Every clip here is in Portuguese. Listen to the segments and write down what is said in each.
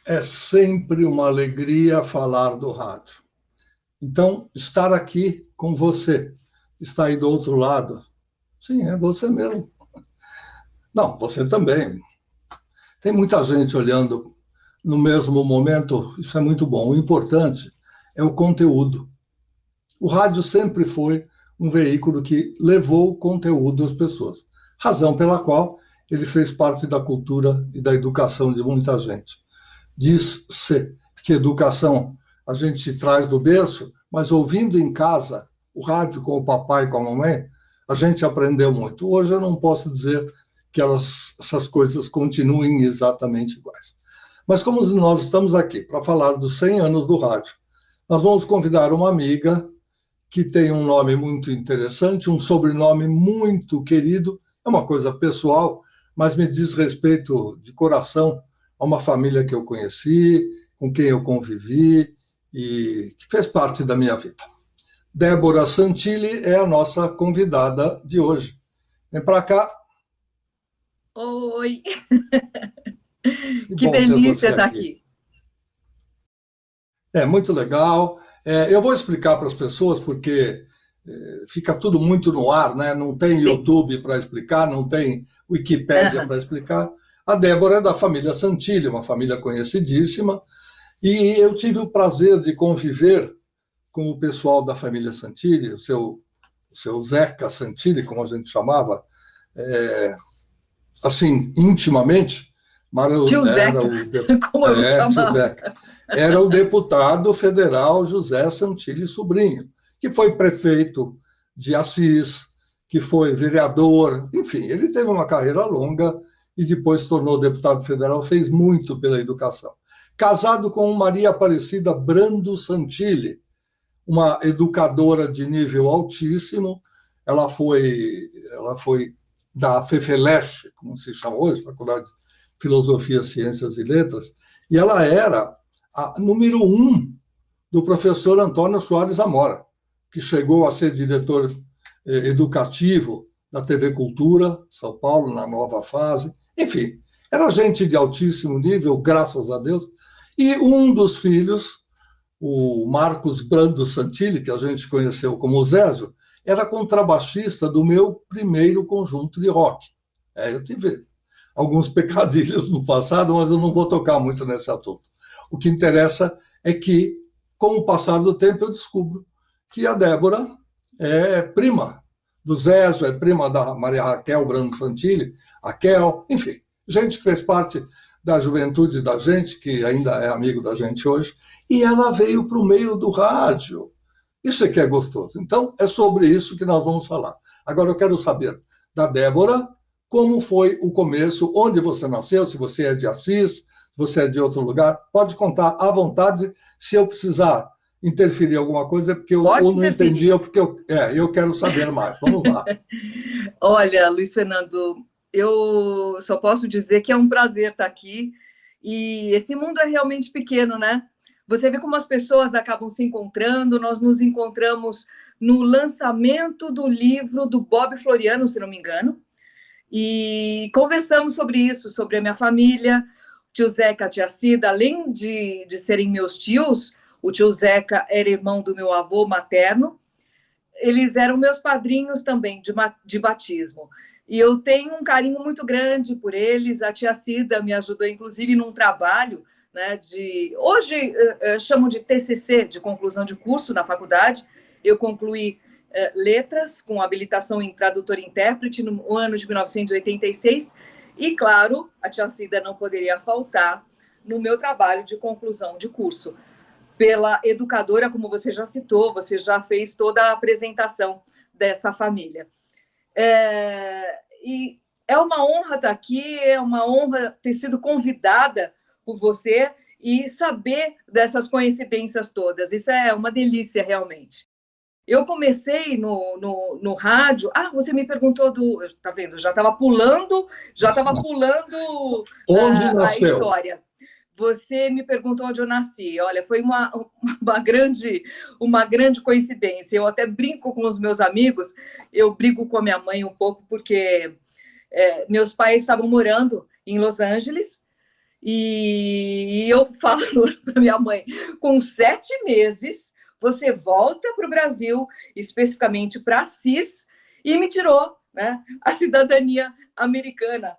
É sempre uma alegria falar do rádio. Então, estar aqui com você, está aí do outro lado. Sim, é você mesmo. Não, você também. Tem muita gente olhando no mesmo momento, isso é muito bom. O importante é o conteúdo. O rádio sempre foi um veículo que levou conteúdo às pessoas, razão pela qual ele fez parte da cultura e da educação de muita gente. Diz-se que educação a gente traz do berço, mas ouvindo em casa o rádio com o papai e com a mamãe, a gente aprendeu muito. Hoje eu não posso dizer que essas coisas continuem exatamente iguais. Mas como nós estamos aqui para falar dos 100 anos do rádio, nós vamos convidar uma amiga que tem um nome muito interessante, um sobrenome muito querido, é uma coisa pessoal, mas me diz respeito de coração a uma família que eu conheci, com quem eu convivi e que fez parte da minha vida. Débora Santilli é a nossa convidada de hoje. Vem para cá. Oi! Que delícia ter você estar aqui. É muito legal. Eu vou explicar para as pessoas, porque fica tudo muito no ar, né? Não tem YouTube para explicar, não tem Wikipédia para explicar. A Débora é da família Santilli, uma família conhecidíssima, e eu tive o prazer de conviver com o pessoal da família Santilli, o seu Zeca Santilli, como a gente chamava, assim, intimamente. Tio Zeca, como eu chamava. Tio Zeca. Era o deputado federal José Santilli Sobrinho, que foi prefeito de Assis, que foi vereador, enfim, ele teve uma carreira longa e depois se tornou deputado federal, fez muito pela educação. Casado com Maria Aparecida Brando Santilli, uma educadora de nível altíssimo, ela foi da FEFELESH, como se chama hoje, Faculdade de Filosofia, Ciências e Letras, e ela era a número 1 do professor Antônio Soares Amora, que chegou a ser diretor educativo da TV Cultura, São Paulo, na nova fase. Enfim, era gente de altíssimo nível, graças a Deus. E um dos filhos, o Marcos Brando Santilli, que a gente conheceu como Zézio, era contrabaixista do meu primeiro conjunto de rock. Eu tive alguns pecadilhos no passado, mas eu não vou tocar muito nesse assunto. O que interessa é que, com o passar do tempo, eu descubro que a Débora é prima do Zézio, é prima da Maria Raquel Brando Santilli, a Kel, enfim, gente que fez parte da juventude da gente, que ainda é amigo da gente hoje, e ela veio para o meio do rádio. Isso é que é gostoso. Então, é sobre isso que nós vamos falar. Agora, eu quero saber da Débora como foi o começo, onde você nasceu, se você é de Assis, se você é de outro lugar. Pode contar à vontade. Se eu precisar interferir em alguma coisa, é porque eu ou não entendi, ou porque eu quero saber mais. Vamos lá. Olha, Luiz Fernando, eu só posso dizer que é um prazer estar aqui. E esse mundo é realmente pequeno, né? Você vê como as pessoas acabam se encontrando. Nós nos encontramos no lançamento do livro do Bob Floriano, se não me engano, e conversamos sobre isso, sobre a minha família, o tio Zeca, a tia Cida, além de serem meus tios, o tio Zeca era irmão do meu avô materno, eles eram meus padrinhos também de batismo. E eu tenho um carinho muito grande por eles. A tia Cida me ajudou, inclusive, num trabalho, né, hoje chamam de TCC, de conclusão de curso na faculdade. Eu concluí letras com habilitação em tradutor e intérprete no ano de 1986. E, claro, a tia Cida não poderia faltar no meu trabalho de conclusão de curso. Pela educadora, como você já citou, você já fez toda a apresentação dessa família. E é uma honra estar aqui, é uma honra ter sido convidada por você e saber dessas coincidências todas. Isso é uma delícia, realmente. Eu comecei no rádio. Você me perguntou do... Tá vendo? Já estava pulando Onde a nasceu? história. Você me perguntou onde eu nasci. Olha, foi uma grande coincidência. Eu até brinco com os meus amigos, eu brigo com a minha mãe um pouco, porque meus pais estavam morando em Los Angeles E eu falo para minha mãe, com 7 meses, você volta para o Brasil, especificamente para Assis, e me tirou, né, a cidadania americana.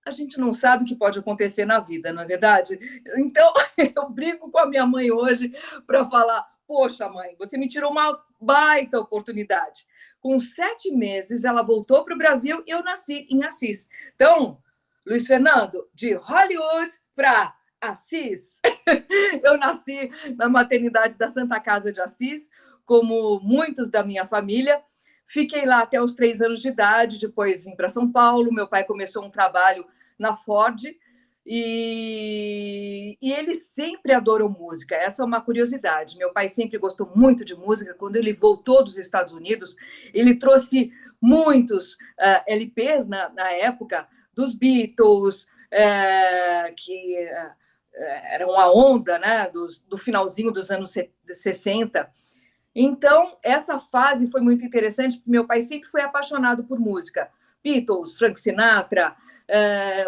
A gente não sabe o que pode acontecer na vida, não é verdade? Então, eu brigo com a minha mãe hoje para falar, poxa, mãe, você me tirou uma baita oportunidade. Com 7 meses, ela voltou para o Brasil e eu nasci em Assis. Então, Luiz Fernando, de Hollywood para Assis. Eu nasci na maternidade da Santa Casa de Assis, como muitos da minha família. Fiquei lá até os 3 anos de idade, depois vim para São Paulo. Meu pai começou um trabalho na Ford e ele sempre adorou música. Essa é uma curiosidade. Meu pai sempre gostou muito de música. Quando ele voltou dos Estados Unidos, ele trouxe muitos LPs na época, dos Beatles, que eram a onda, né, do finalzinho dos anos 60. Então, essa fase foi muito interessante, porque meu pai sempre foi apaixonado por música. Beatles, Frank Sinatra.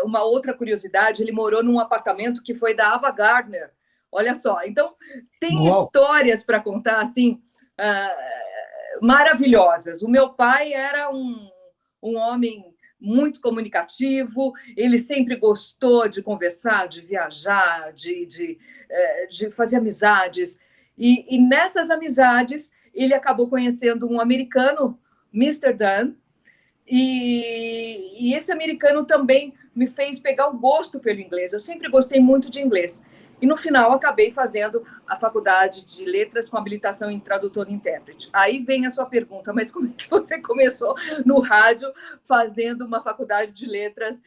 Uma outra curiosidade, ele morou num apartamento que foi da Ava Gardner. Olha só, então tem histórias para contar assim maravilhosas. O meu pai era um homem muito comunicativo, ele sempre gostou de conversar, de viajar, de fazer amizades. E nessas amizades, ele acabou conhecendo um americano, Mr. Dunn, e esse americano também me fez pegar o gosto pelo inglês. Eu sempre gostei muito de inglês. E, no final, acabei fazendo a faculdade de letras com habilitação em tradutor e intérprete. Aí vem a sua pergunta, mas como é que você começou no rádio fazendo uma faculdade de letras?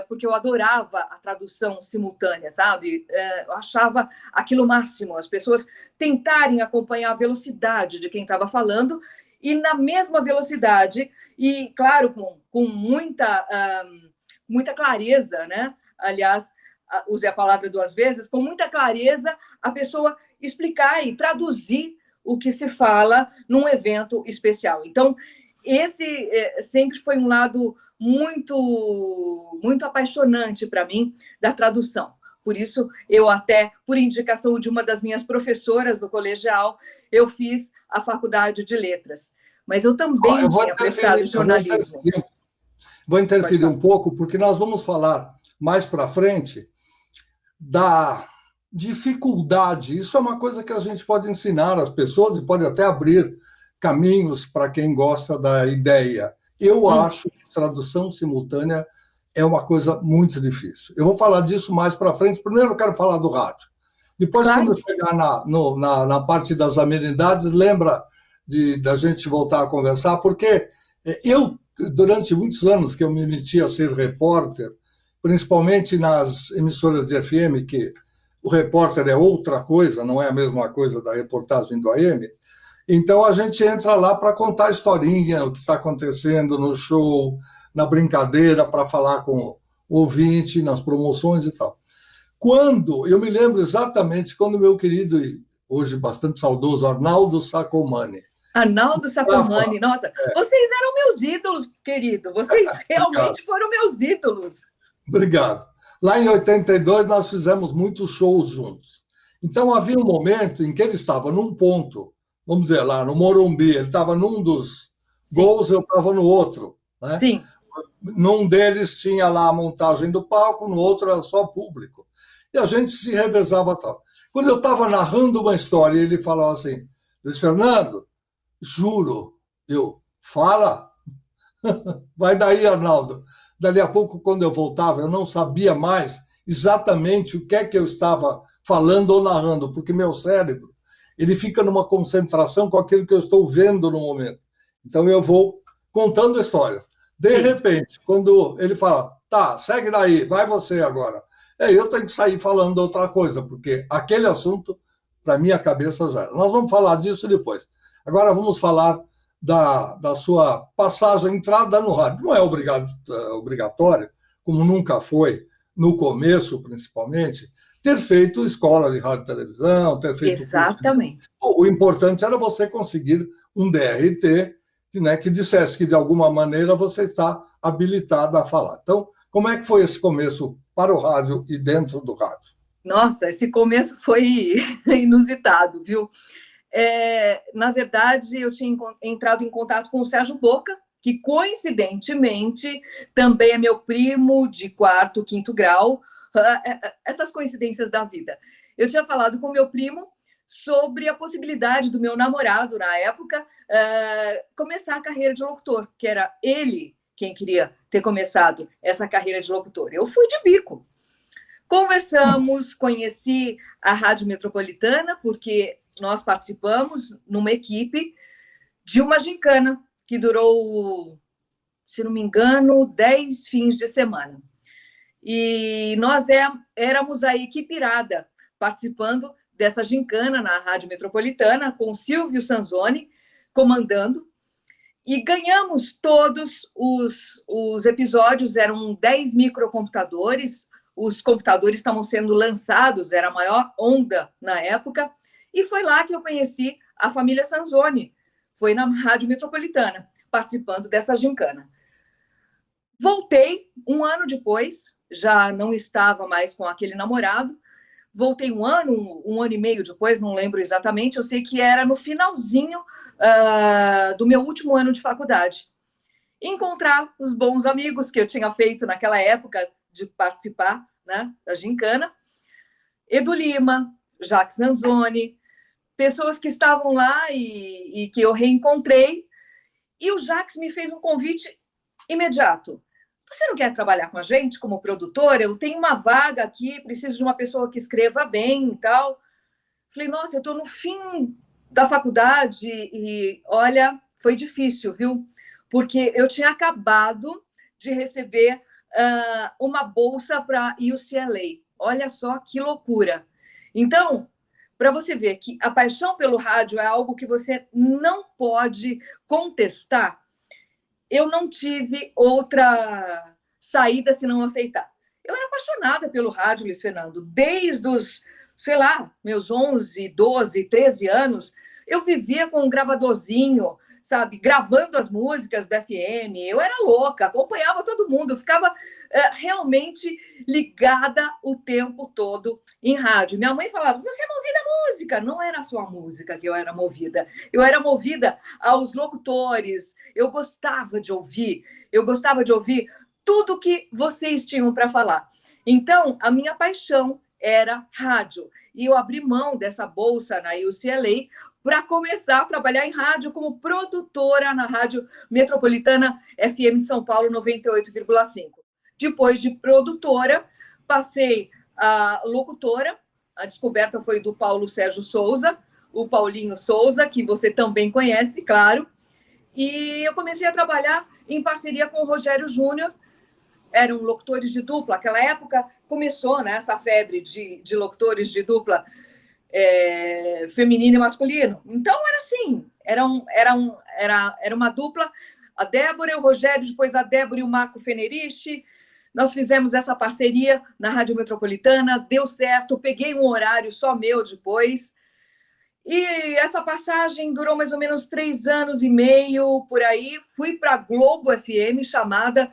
Porque eu adorava a tradução simultânea, sabe? Eu achava aquilo máximo, as pessoas tentarem acompanhar a velocidade de quem estava falando e na mesma velocidade, e, claro, com muita clareza, né? Aliás, usei a palavra 2 vezes, com muita clareza, a pessoa explicar e traduzir o que se fala num evento especial. Então, esse sempre foi um lado muito, muito apaixonante para mim da tradução. Por isso, eu até, por indicação de uma das minhas professoras do colegial, eu fiz a faculdade de letras. Mas eu também tinha prestado jornalismo. Vou interferir um pouco, porque nós vamos falar mais para frente da dificuldade. Isso é uma coisa que a gente pode ensinar às pessoas e pode até abrir caminhos para quem gosta da ideia. Eu acho que tradução simultânea é uma coisa muito difícil. Eu vou falar disso mais para frente. Primeiro eu quero falar do rádio. Depois, claro, quando eu chegar na parte das amenidades, lembra da gente voltar a conversar, porque eu, durante muitos anos que eu me meti a ser repórter, principalmente nas emissoras de FM, que o repórter é outra coisa, não é a mesma coisa da reportagem do AM, então a gente entra lá para contar a historinha, o que está acontecendo no show, na brincadeira, para falar com o ouvinte, nas promoções e tal. Eu me lembro exatamente quando meu querido, e hoje bastante saudoso, Arnaldo Sacomani. Arnaldo Sacomani, nossa, vocês eram meus ídolos, querido, vocês realmente foram meus ídolos. Obrigado. Lá em 82, nós fizemos muitos shows juntos. Então, havia um momento em que ele estava num ponto, vamos dizer, lá no Morumbi, ele estava num dos gols, eu estava no outro. Né? Sim. Num deles tinha lá a montagem do palco, no outro era só público. E a gente se revezava tal. Quando eu estava narrando uma história, ele falava assim, Luiz Fernando, juro, fala, vai daí, Arnaldo. Dali a pouco, quando eu voltava, eu não sabia mais exatamente o que é que eu estava falando ou narrando, porque meu cérebro, ele fica numa concentração com aquilo que eu estou vendo no momento. Então, eu vou contando a história. De repente, quando ele fala, tá, segue daí, vai você agora. Eu tenho que sair falando outra coisa, porque aquele assunto, para minha cabeça, já era. Nós vamos falar disso depois. Agora, vamos falar da sua passagem, entrada no rádio. Não é obrigatório, como nunca foi, no começo, principalmente, ter feito escola de rádio e televisão, ter feito... Exatamente. O importante era você conseguir um DRT, né, que dissesse que, de alguma maneira, você está habilitado a falar. Então, como é que foi esse começo para o rádio e dentro do rádio? Nossa, esse começo foi inusitado, viu? Na verdade, eu tinha entrado em contato com o Sérgio Boca, que, coincidentemente, também é meu primo de quarto, quinto grau. Essas coincidências da vida. Eu tinha falado com meu primo sobre a possibilidade do meu namorado, na época, começar a carreira de locutor, que era ele quem queria ter começado essa carreira de locutor. Eu fui de bico. Conversamos, conheci a Rádio Metropolitana, porque nós participamos numa equipe de uma gincana que durou, se não me engano, 10 fins de semana. E nós éramos a equipe irada, participando dessa gincana na Rádio Metropolitana, com Silvio Sanzoni comandando, e ganhamos todos os episódios, eram 10 microcomputadores, os computadores estavam sendo lançados, era a maior onda na época, e foi lá que eu conheci a família Sanzoni, foi na Rádio Metropolitana, participando dessa gincana. Voltei um ano depois, já não estava mais com aquele namorado, voltei um ano e meio depois, não lembro exatamente, eu sei que era no finalzinho do meu último ano de faculdade. Encontrar os bons amigos que eu tinha feito naquela época de participar, né, da gincana, Edu Lima, Jacques Zanzoni, pessoas que estavam lá e que eu reencontrei, e o Jacques me fez um convite imediato. Você não quer trabalhar com a gente como produtora? Eu tenho uma vaga aqui, preciso de uma pessoa que escreva bem e tal. Falei, nossa, eu estou no fim da faculdade e, olha, foi difícil, viu? Porque eu tinha acabado de receber uma bolsa para UCLA. Olha só que loucura. Então, para você ver que a paixão pelo rádio é algo que você não pode contestar, eu não tive outra saída senão aceitar. Eu era apaixonada pelo rádio, Luiz Fernando, desde os, sei lá, meus 11, 12, 13 anos, eu vivia com um gravadorzinho, sabe, gravando as músicas do FM, eu era louca, acompanhava todo mundo, eu ficava realmente ligada o tempo todo em rádio. Minha mãe falava, você é movida à música. Não era só a música que eu era movida aos locutores, eu gostava de ouvir tudo que vocês tinham para falar. Então, a minha paixão era rádio, e eu abri mão dessa bolsa na UCLA para começar a trabalhar em rádio como produtora na Rádio Metropolitana FM de São Paulo 98,5. Depois de produtora, passei a locutora. A descoberta foi do Paulo Sérgio Souza, o Paulinho Souza, que você também conhece, claro. E eu comecei a trabalhar em parceria com o Rogério Júnior. Eram locutores de dupla. Naquela época começou, né, essa febre de locutores de dupla feminino e masculino. Então, era assim, era uma dupla, a Débora e o Rogério, depois a Débora e o Marco Feneriche. Nós fizemos essa parceria na Rádio Metropolitana, deu certo, peguei um horário só meu depois. E essa passagem durou mais ou menos 3 anos e meio, por aí. Fui para a Globo FM, chamada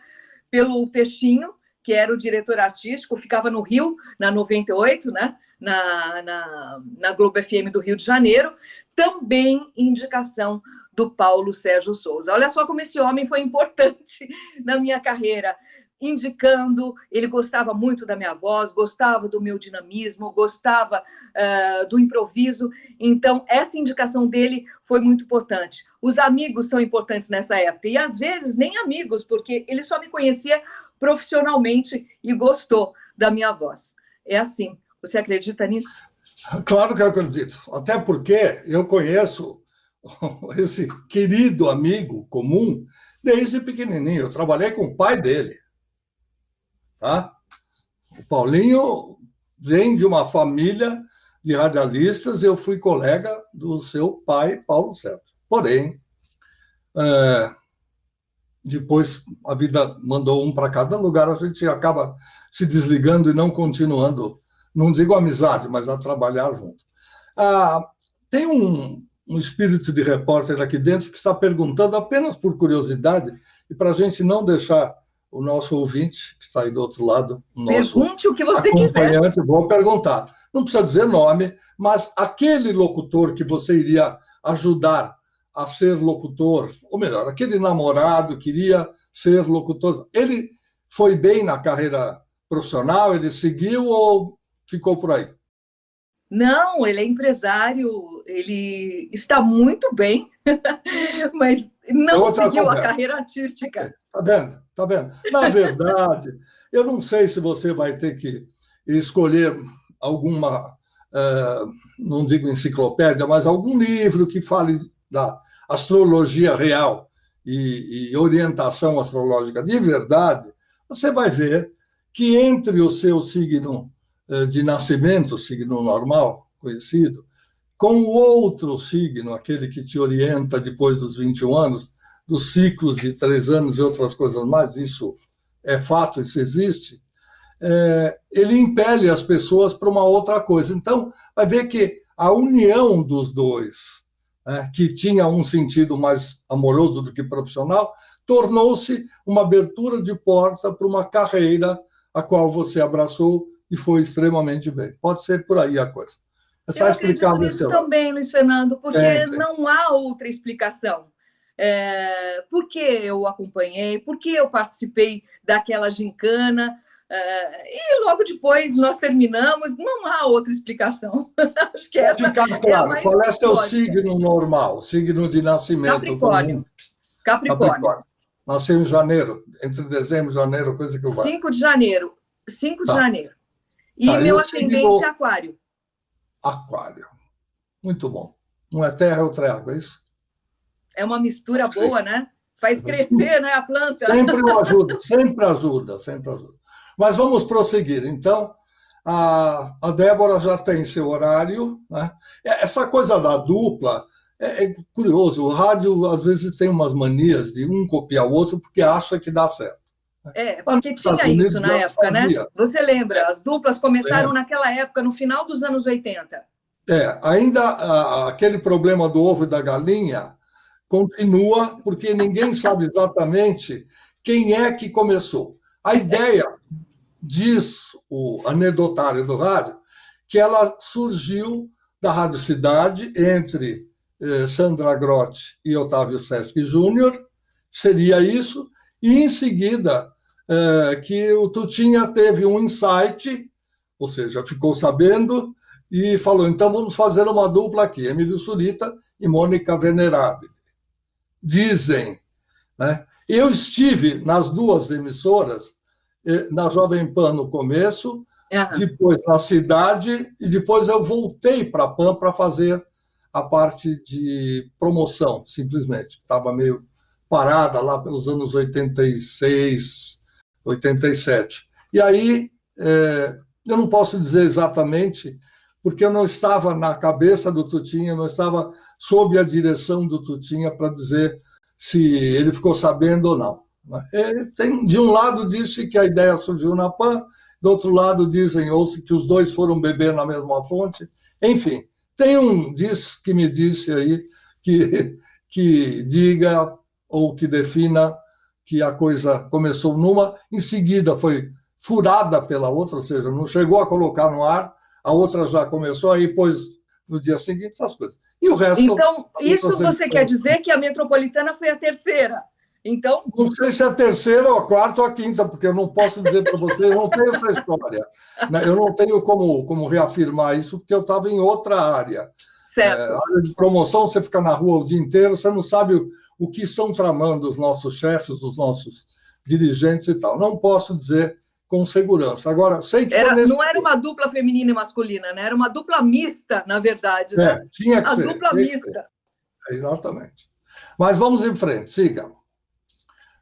pelo Peixinho, que era o diretor artístico, ficava no Rio, na 98, né? na Globo FM do Rio de Janeiro, também indicação do Paulo Sérgio Souza. Olha só como esse homem foi importante na minha carreira, indicando, ele gostava muito da minha voz, gostava do meu dinamismo, gostava do improviso, então essa indicação dele foi muito importante. Os amigos são importantes nessa época, e às vezes nem amigos, porque ele só me conhecia profissionalmente e gostou da minha voz. É assim, você acredita nisso? Claro que eu acredito, até porque eu conheço esse querido amigo comum desde pequenininho, eu trabalhei com o pai dele. Tá? O Paulinho vem de uma família de radialistas, eu fui colega do seu pai, Paulo Sérgio. Porém, depois a vida mandou um para cada lugar, a gente acaba se desligando e não continuando, não digo amizade, mas a trabalhar junto. Tem um espírito de repórter aqui dentro que está perguntando, apenas por curiosidade, e para a gente não deixar o nosso ouvinte, que está aí do outro lado, o nosso Pergunte o que você acompanhante, quiser. vou perguntar. Não precisa dizer nome, mas aquele locutor que você iria ajudar a ser locutor, ou melhor, aquele namorado que iria ser locutor, ele foi bem na carreira profissional, ele seguiu ou ficou por aí? Não, ele é empresário, ele está muito bem, mas É não outra seguiu a conversa. carreira artística. Tá vendo? Tá vendo? Na verdade, eu não sei se você vai ter que escolher alguma, não digo enciclopédia, mas algum livro que fale da astrologia real e orientação astrológica de verdade. Você vai ver que entre o seu signo de nascimento, signo normal, conhecido, com o outro signo, aquele que te orienta depois dos 21 anos, dos ciclos de 3 anos e outras coisas mais, isso é fato, isso existe, ele impele as pessoas para uma outra coisa. Então, vai ver que a união dos dois, que tinha um sentido mais amoroso do que profissional, tornou-se uma abertura de porta para uma carreira a qual você abraçou e foi extremamente bem. Pode ser por aí a coisa. Eu Está acredito explicado nisso esse lado. também, Luiz Fernando, porque Tem. não há outra explicação. Por que eu acompanhei, por que eu participei daquela gincana, e logo depois nós terminamos, não há outra explicação. Acho que Para essa ficar é a claro, mais qual é seu lógica. signo normal, signo de nascimento comum? Capricórnio. Capricórnio. Capricórnio. Nasceu em janeiro, entre dezembro e janeiro, coisa que vai. 5 de janeiro. 5 de Tá, janeiro. E tá. E meu o ascendente é signo aquário. aquário. Muito bom. Um é terra e outro é água, é isso? É uma mistura Sim. boa, né? Faz crescer, né, a planta. Sempre ajuda, sempre ajuda, sempre ajuda. Mas vamos prosseguir. Então, a Débora já tem seu horário, né? Essa coisa da dupla é curioso. O rádio, às vezes, tem umas manias de um copiar o outro porque acha que dá certo. Lá nos Porque Estados tinha isso Unidos na já se época, né? fazia. Você lembra? As duplas começaram É, naquela época, no final dos anos 80. ainda aquele problema do ovo e da galinha continua, porque ninguém sabe exatamente quem é que começou. A ideia, diz o anedotário do rádio, que ela surgiu da Rádio Cidade entre Sandra Grotti e Otávio Seschi Júnior, seria isso, e em seguida que o Tutinha teve um insight, ou seja, ficou sabendo e falou, então vamos fazer uma dupla aqui, Emílio Surita e Mônica Venerabile. Dizem, né? Eu estive nas duas emissoras, na Jovem Pan no começo, depois na Cidade, e depois eu voltei para a Pan para fazer a parte de promoção, simplesmente. Estava meio parada lá pelos anos 86, 87. E aí, eu não posso dizer exatamente, porque eu não estava na cabeça do Tutinha, não estava sob a direção do Tutinha para dizer se ele ficou sabendo ou não. De um lado disse que a ideia surgiu na PAN, do outro lado dizem ou que os dois foram beber na mesma fonte. Enfim, tem um que me disse aí que diga ou que defina que a coisa começou numa, em seguida foi furada pela outra, ou seja, não chegou a colocar no ar, a outra já começou, aí pôs no dia seguinte essas coisas. E o resto... Então, isso você quer dizer que a Metropolitana foi a terceira? Então... Não sei se é a terceira, ou a quarta ou a quinta, porque eu não posso dizer para você, eu não tenho essa história. Eu não tenho como reafirmar isso, porque eu estava em outra área. Certo. Área de promoção, você fica na rua o dia inteiro, você não sabe o que estão tramando os nossos chefes, os nossos dirigentes e tal. Não posso dizer com segurança. Agora, sei que foi nesse... Não era uma dupla feminina e masculina, né? Era uma dupla mista, na verdade. Né? Tinha que a ser. Dupla mista. Exatamente. Mas vamos em frente, siga.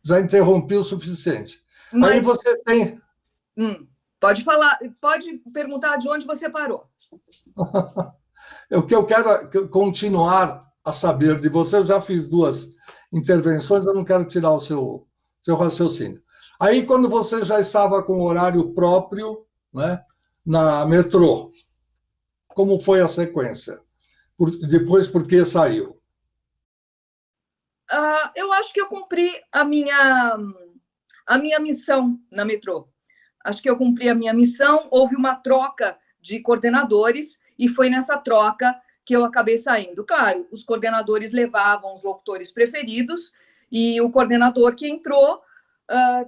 Já interrompi o suficiente. Mas... Aí você tem... Pode falar, pode perguntar de onde você parou. O que eu quero continuar a saber de você, eu já fiz 2 intervenções, eu não quero tirar o seu raciocínio. Aí, quando você já estava com horário próprio, né, na metrô, como foi a sequência? Depois, por que saiu? Eu acho que eu cumpri a minha a minha missão na Metrô. Acho que eu cumpri a minha missão, houve uma troca de coordenadores, e foi nessa troca que eu acabei saindo. Claro, os coordenadores levavam os locutores preferidos, e o coordenador que entrou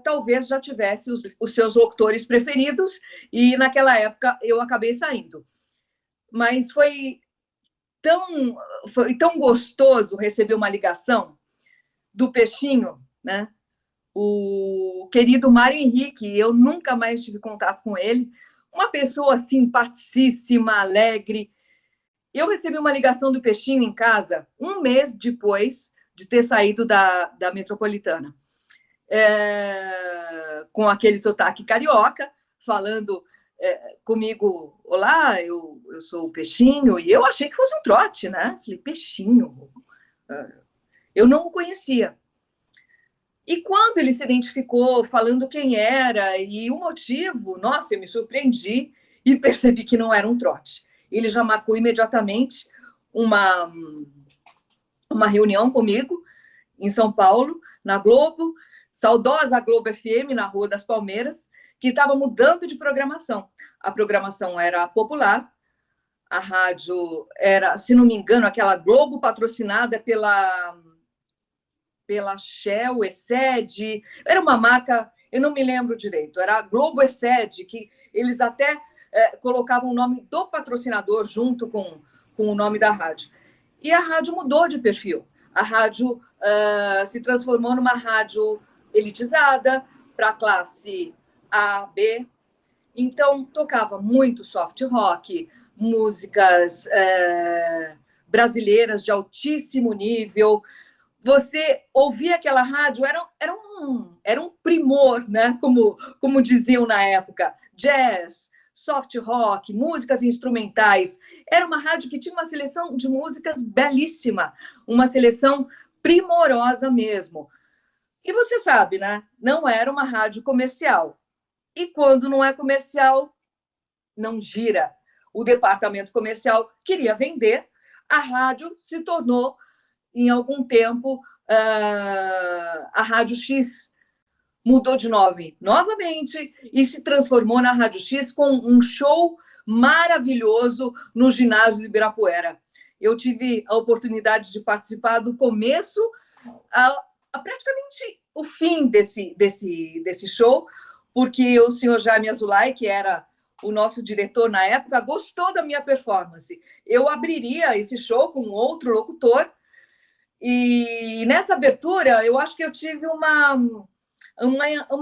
talvez já tivesse os seus locutores preferidos, e naquela época eu acabei saindo. Mas foi tão gostoso receber uma ligação do Peixinho, né? O querido Mário Henrique, eu nunca mais tive contato com ele, uma pessoa simpaticíssima, alegre. Eu recebi uma ligação do Peixinho em casa um mês depois de ter saído da Metropolitana, com aquele sotaque carioca, falando comigo: olá, eu sou o Peixinho, e eu achei que fosse um trote, né? Falei: Peixinho? Eu não o conhecia. E quando ele se identificou, falando quem era e o motivo, nossa, eu me surpreendi e percebi que não era um trote. Ele já marcou imediatamente uma reunião comigo em São Paulo, na Globo, saudosa Globo FM, na Rua das Palmeiras, que estava mudando de programação. A programação era popular, a rádio era, se não me engano, aquela Globo patrocinada pela Shell, Exced, era uma marca, eu não me lembro direito, era a Globo Exced, que eles até colocavam o nome do patrocinador junto com o nome da rádio. E a rádio mudou de perfil. A rádio se transformou numa rádio elitizada, para a classe A, B. Então, tocava muito soft rock, músicas brasileiras de altíssimo nível. Você ouvia aquela rádio, era um primor, né? Como diziam na época, jazz, soft rock, músicas instrumentais. Era uma rádio que tinha uma seleção de músicas belíssima, uma seleção primorosa mesmo. E você sabe, né? Não era uma rádio comercial. E quando não é comercial, não gira. O departamento comercial queria vender, a rádio se tornou, em algum tempo, a Rádio X mudou de nome novamente e se transformou na Rádio X com um show maravilhoso no ginásio de Ibirapuera. Eu tive a oportunidade de participar do começo a praticamente o fim desse show, porque o senhor Jaime Azulay, que era o nosso diretor na época, gostou da minha performance. Eu abriria esse show com outro locutor, e nessa abertura eu acho que eu tive uma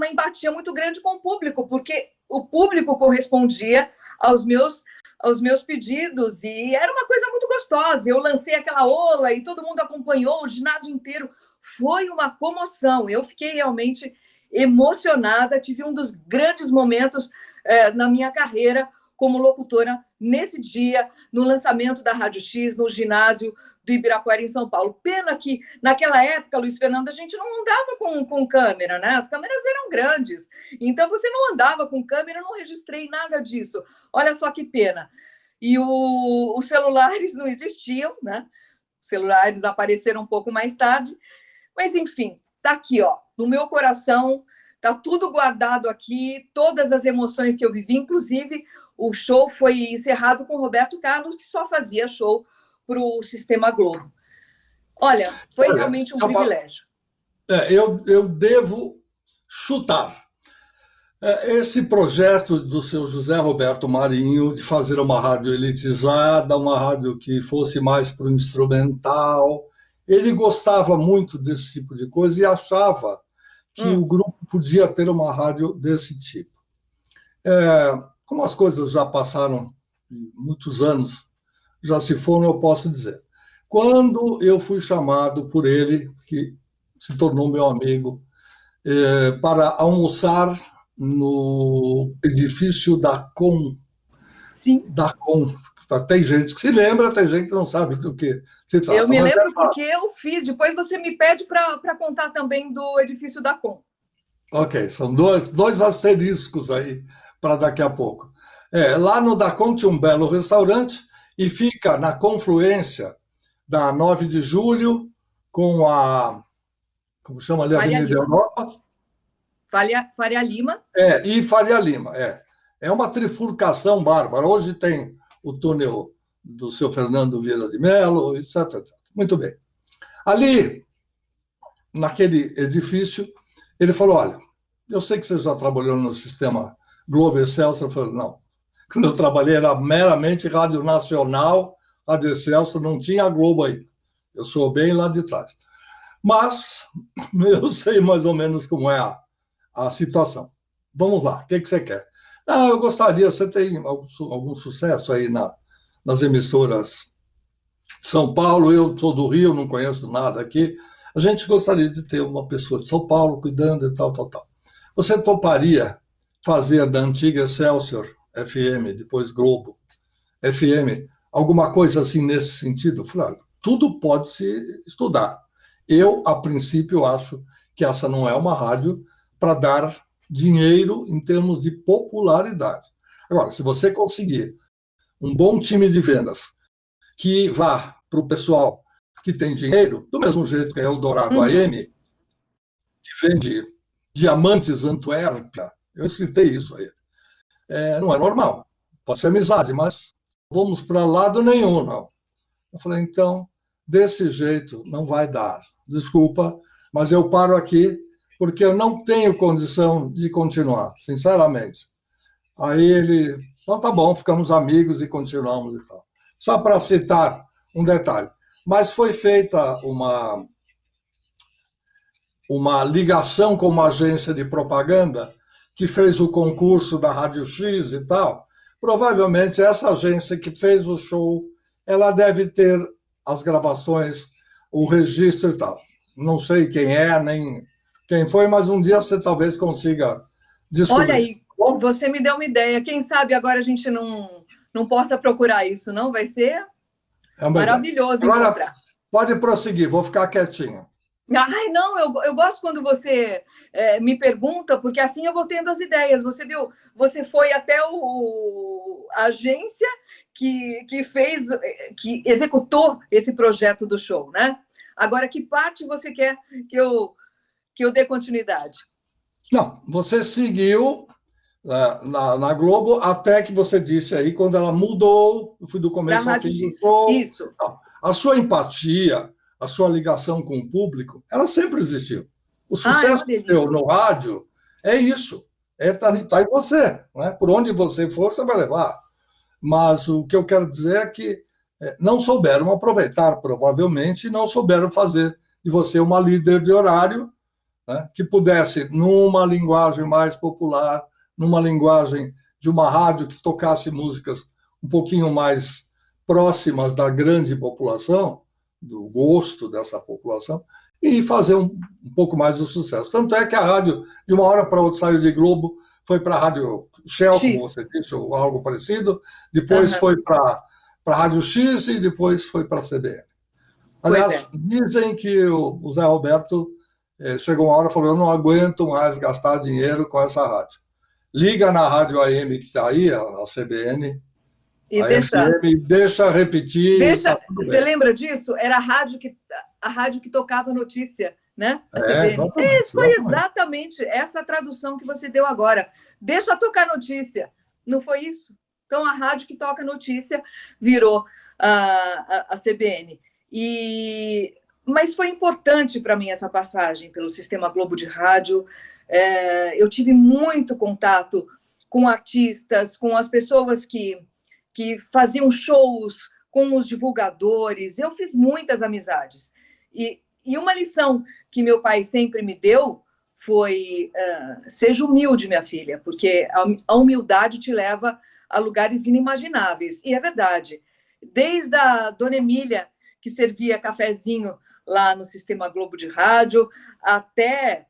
empatia muito grande com o público, porque o público correspondia aos meus pedidos, e era uma coisa muito gostosa. Eu lancei aquela ola e todo mundo acompanhou, o ginásio inteiro. Foi uma comoção. Eu fiquei realmente emocionada, tive um dos grandes momentos na minha carreira como locutora nesse dia, no lançamento da Rádio X, no ginásio do Ibirapuera, em São Paulo. Pena que, naquela época, Luiz Fernando, a gente não andava com câmera, né? As câmeras eram grandes, então você não andava com câmera, eu não registrei nada disso. Olha só que pena. E os celulares não existiam, né? Os celulares apareceram um pouco mais tarde, mas, enfim, tá aqui, ó, no meu coração, tá tudo guardado aqui, todas as emoções que eu vivi, inclusive o show foi encerrado com o Roberto Carlos, que só fazia show para o Sistema Globo. Olha, foi realmente um privilégio. Eu devo chutar. Esse projeto do seu José Roberto Marinho, de fazer uma rádio elitizada, uma rádio que fosse mais para o instrumental, ele gostava muito desse tipo de coisa e achava que o grupo podia ter uma rádio desse tipo. Como as coisas já passaram muitos anos, já se foram, eu posso dizer. Quando eu fui chamado por ele, que se tornou meu amigo, para almoçar no edifício da Com. Sim. Da Com. Tem gente que se lembra, tem gente que não sabe do que se trata. Eu me lembro porque eu fiz. Depois você me pede para contar também do edifício da Com. Ok, são dois asteriscos aí para daqui a pouco. Lá no Dacom tinha um belo restaurante e fica na confluência da 9 de julho com a... Como chama ali? Avenida Europa. Faria Lima. E Faria Lima, É uma trifurcação bárbara. Hoje tem o túnel do seu Fernando Vieira de Mello, etc, etc. Muito bem. Ali, naquele edifício, ele falou, olha, eu sei que você já trabalhou no sistema Globo Excelsior. Eu falei, não. Quando eu trabalhei era meramente Rádio Nacional, Rádio Excelsior, não tinha Globo aí. Eu sou bem lá de trás. Mas eu sei mais ou menos como é a situação. Vamos lá, o que você quer? Eu gostaria, você tem algum sucesso aí nas emissoras de São Paulo, eu sou do Rio, não conheço nada aqui, a gente gostaria de ter uma pessoa de São Paulo cuidando e tal, tal, tal. Você toparia fazer da antiga Excelsior FM, depois Globo FM, alguma coisa assim nesse sentido? Eu falei, tudo pode se estudar. Eu, a princípio, acho que essa não é uma rádio para dar dinheiro em termos de popularidade. Agora, se você conseguir um bom time de vendas que vá para o pessoal que tem dinheiro, do mesmo jeito que é o Dourado AM, que vende diamantes Antuérpia, eu citei isso aí. Não é normal. Pode ser amizade, mas vamos para lado nenhum, não. Eu falei, então, desse jeito não vai dar. Desculpa, mas eu paro aqui porque eu não tenho condição de continuar, sinceramente. Aí ele, então tá bom, ficamos amigos e continuamos e tal. Só para citar um detalhe. Mas foi feita uma ligação com uma agência de propaganda que fez o concurso da Rádio X e tal. Provavelmente essa agência que fez o show, ela deve ter as gravações, o registro e tal. Não sei quem é, nem quem foi, mas um dia você talvez consiga descobrir. Olha aí, você me deu uma ideia. Quem sabe agora a gente não possa procurar isso, não? Vai ser maravilhoso encontrar. Pode prosseguir, vou ficar quietinho. Ai, não, eu gosto quando você me pergunta, porque assim eu vou tendo as ideias. Você viu, você foi até a agência que executou esse projeto do show, né? Agora, que parte você quer que eu dê continuidade? Não, você seguiu na Globo até que você disse aí, quando ela mudou, eu fui do começo ao fim do show. Isso. Não, a sua empatia, a sua ligação com o público, ela sempre existiu. O sucesso seu no rádio é isso. Tá em você. Né? Por onde você for, você vai levar. Mas o que eu quero dizer é que não souberam aproveitar, provavelmente, e não souberam fazer de você uma líder de horário, né, que pudesse, numa linguagem mais popular, numa linguagem de uma rádio que tocasse músicas um pouquinho mais próximas da grande população, do gosto dessa população, e fazer um pouco mais do sucesso. Tanto é que a rádio, de uma hora para outra, saiu de Globo, foi para a Rádio Shell, como você disse, ou algo parecido, depois foi para a Rádio X e depois foi para a CBN. Aliás, dizem que o Zé Roberto chegou uma hora e falou, eu não aguento mais gastar dinheiro com essa rádio. Liga na Rádio AM que está aí, a CBN, e deixa repetir. Você lembra disso? Era a rádio que tocava notícia, né? A CBN. Isso foi exatamente essa tradução que você deu agora. Deixa tocar notícia. Não foi isso? Então, a rádio que toca notícia virou a CBN. Mas foi importante para mim essa passagem pelo Sistema Globo de Rádio. Eu tive muito contato com artistas, com as pessoas que faziam shows, com os divulgadores. Eu fiz muitas amizades. E uma lição que meu pai sempre me deu foi seja humilde, minha filha, porque a humildade te leva a lugares inimagináveis. E é verdade. Desde a Dona Emília, que servia cafezinho lá no Sistema Globo de Rádio, até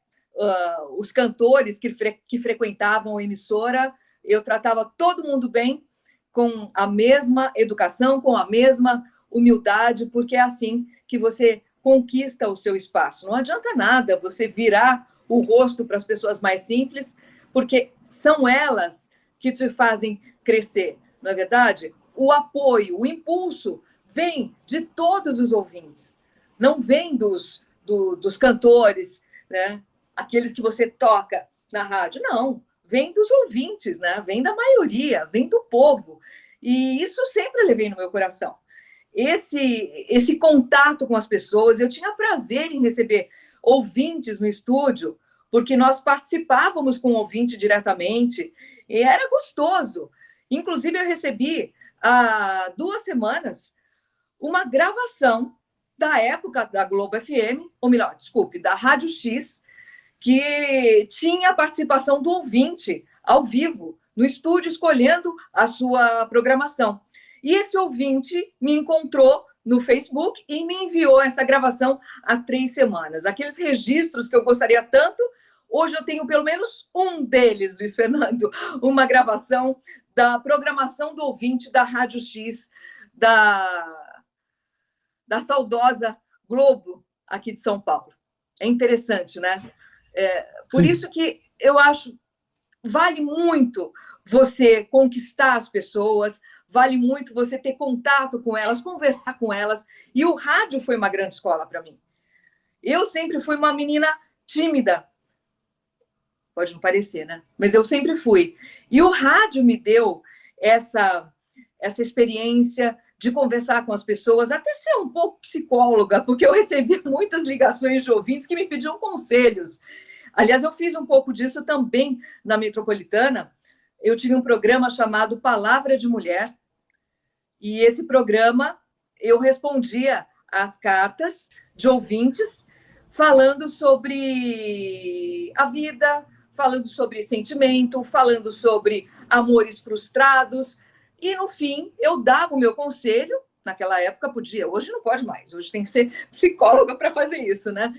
os cantores que frequentavam a emissora, eu tratava todo mundo bem, com a mesma educação, com a mesma humildade, porque é assim que você conquista o seu espaço. Não adianta nada você virar o rosto para as pessoas mais simples, porque são elas que te fazem crescer, não é verdade? O apoio, o impulso vem de todos os ouvintes, não vem dos cantores, né? Aqueles que você toca na rádio. Não, vem dos ouvintes, né? Vem da maioria, vem do povo. E isso eu sempre levei no meu coração. Esse contato com as pessoas, eu tinha prazer em receber ouvintes no estúdio, porque nós participávamos com o ouvinte diretamente, e era gostoso. Inclusive, eu recebi, há 2 semanas, uma gravação da época da Globo FM, ou melhor, desculpe, da Rádio X, que tinha a participação do ouvinte ao vivo, no estúdio, escolhendo a sua programação. E esse ouvinte me encontrou no Facebook e me enviou essa gravação há 3 semanas. Aqueles registros que eu gostaria tanto, hoje eu tenho pelo menos um deles, Luiz Fernando, uma gravação da programação do ouvinte da Rádio X, da saudosa Globo, aqui de São Paulo. É interessante, né? Por isso que eu acho, vale muito você conquistar as pessoas, vale muito você ter contato com elas, conversar com elas. E o rádio foi uma grande escola para mim. Eu sempre fui uma menina tímida. Pode não parecer, né? Mas eu sempre fui. E o rádio me deu essa experiência de conversar com as pessoas, até ser um pouco psicóloga, porque eu recebi muitas ligações de ouvintes que me pediam conselhos. Aliás, eu fiz um pouco disso também na Metropolitana. Eu tive um programa chamado Palavra de Mulher, e esse programa eu respondia às cartas de ouvintes falando sobre a vida, falando sobre sentimento, falando sobre amores frustrados, e no fim eu dava o meu conselho. Naquela época podia, hoje não pode mais, hoje tem que ser psicóloga para fazer isso, né?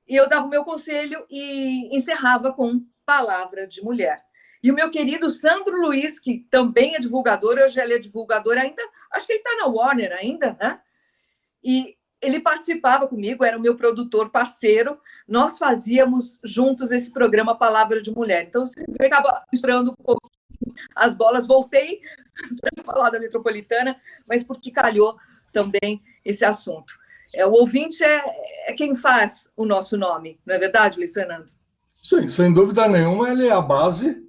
E eu dava o meu conselho e encerrava com Palavra de Mulher. E o meu querido Sandro Luiz, que também é divulgador, hoje ele é divulgador ainda, acho que ele está na Warner ainda, né? E ele participava comigo, era o meu produtor parceiro, nós fazíamos juntos esse programa Palavra de Mulher. Então, você acaba misturando um pouco as bolas. Voltei para falar da Metropolitana, mas porque calhou também esse assunto. O ouvinte é quem faz o nosso nome, não é verdade, Luiz Fernando? Sim, sem dúvida nenhuma, ele é a base,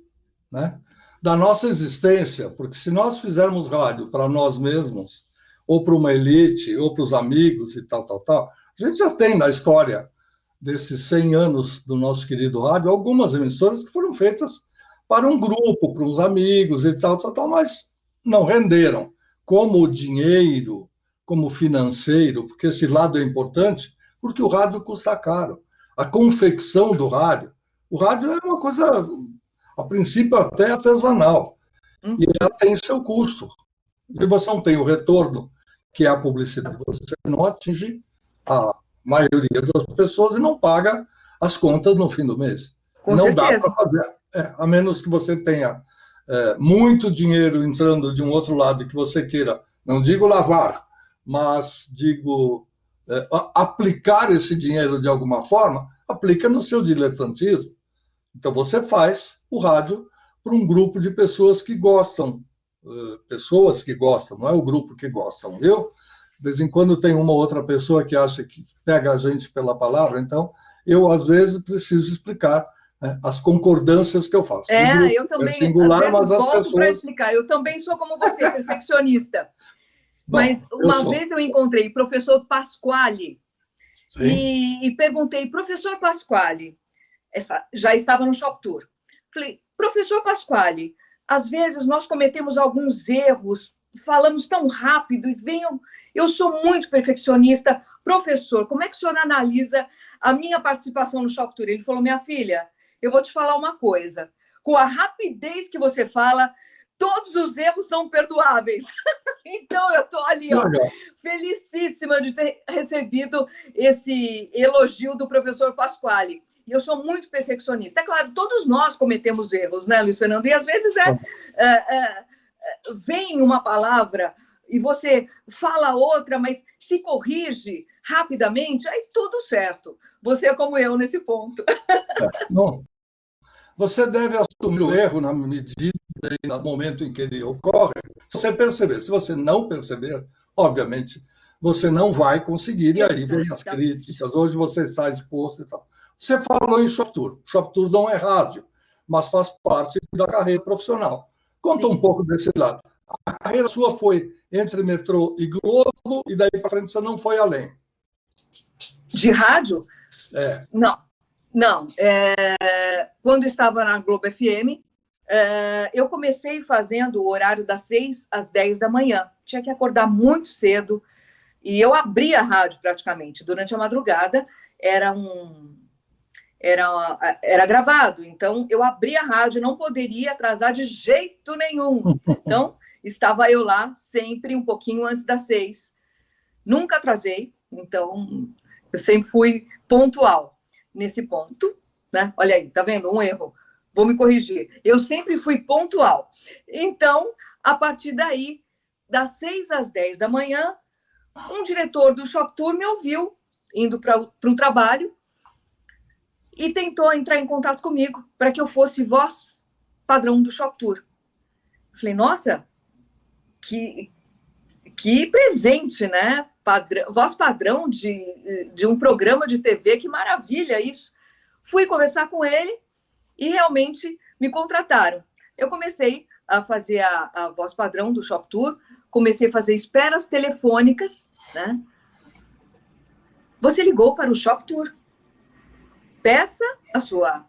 né, da nossa existência, porque se nós fizermos rádio para nós mesmos, ou para uma elite, ou para os amigos e tal, a gente já tem na história desses 100 anos do nosso querido rádio algumas emissoras que foram feitas para um grupo, para uns amigos e tal, mas não renderam. Como o dinheiro, como financeiro, porque esse lado é importante, porque o rádio custa caro. A confecção do rádio, o rádio é uma coisa, a princípio, até artesanal, e ela tem seu custo. Se você não tem o retorno, que é a publicidade, você não atinge a maioria das pessoas e não paga as contas no fim do mês. Com não certeza. Dá para fazer, a menos que você tenha muito dinheiro entrando de um outro lado que você queira, não digo lavar, mas digo aplicar esse dinheiro de alguma forma, aplica no seu diletantismo. Então você faz o rádio para um grupo de pessoas que gostam, não é o grupo que gostam, viu? De vez em quando tem uma ou outra pessoa que acha que pega a gente pela palavra, então eu, às vezes, preciso explicar as concordâncias que eu faço. Eu também, é singular, às vezes, mas volto pessoas... para explicar. Eu também sou como você, perfeccionista. Bom, mas uma vez eu encontrei o professor Pasquale e perguntei, professor Pasquale, já estava no Shop Tour, falei, professor Pasquale, às vezes nós cometemos alguns erros, falamos tão rápido e eu sou muito perfeccionista. Professor, como é que o senhor analisa a minha participação no Shop Tour? Ele falou, minha filha, eu vou te falar uma coisa, com a rapidez que você fala, todos os erros são perdoáveis. Então, eu estou ali, felicíssima de ter recebido esse elogio do professor Pasquale. E eu sou muito perfeccionista. É claro, todos nós cometemos erros, né, Luiz Fernando? E às vezes vem uma palavra e você fala outra, mas se corrige rapidamente, aí tudo certo. Você é como eu nesse ponto. Não. Você deve assumir o erro na medida e no momento em que ele ocorre, se você perceber. Se você não perceber, obviamente, você não vai conseguir, e aí vem as críticas. Hoje você está exposto e tal. Você falou em Shop Tour. Shop Tour não é rádio. mas faz parte da carreira profissional. Conta um pouco desse lado. A carreira sua foi entre Metrô e Globo, e daí para frente você não foi além. De rádio? É. Não. Quando estava na Globo FM, eu comecei fazendo o horário das 6 às 10 da manhã. Tinha que acordar muito cedo, e eu abria a rádio praticamente. Durante a madrugada, era gravado, então eu abria a rádio, não poderia atrasar de jeito nenhum. Então, estava eu lá sempre um pouquinho antes das 6. Nunca atrasei, então eu sempre fui pontual nesse ponto, né? Olha aí, tá vendo? Um erro. Vou me corrigir. Eu sempre fui pontual. Então, a partir daí, das 6 às 10 da manhã, um diretor do Shop Tour me ouviu indo para o trabalho e tentou entrar em contato comigo para que eu fosse voz padrão do Shop Tour. Eu falei, nossa, que presente, né? Voz padrão de um programa de TV, que maravilha isso. Fui conversar com ele e realmente me contrataram. Eu comecei a fazer a voz padrão do Shop Tour, comecei a fazer esperas telefônicas, né? Você ligou para o Shop Tour. Peça a sua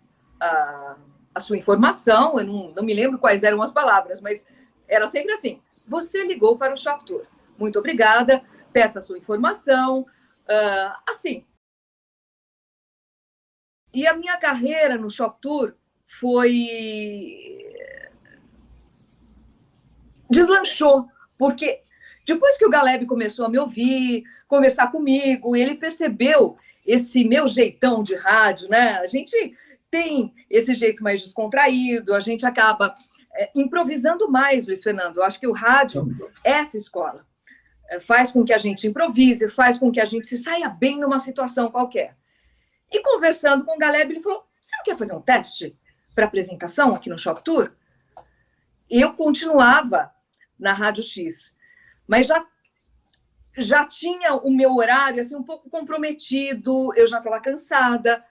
informação, eu não me lembro quais eram as palavras, mas era sempre assim, você ligou para o Shop Tour. Muito obrigada, peça a sua informação, assim. E a minha carreira no Shop Tour deslanchou, porque depois que o Galeb começou a me ouvir, conversar comigo, ele percebeu esse meu jeitão de rádio, né? A gente tem esse jeito mais descontraído, a gente acaba improvisando mais, Luiz Fernando. Eu acho que o rádio é essa escola. Faz com que a gente improvise, faz com que a gente se saia bem numa situação qualquer. E conversando com o Galeb, ele falou, você não quer fazer um teste para apresentação aqui no Shop Tour? Eu continuava na Rádio X, mas já tinha o meu horário assim, um pouco comprometido, eu já estava cansada,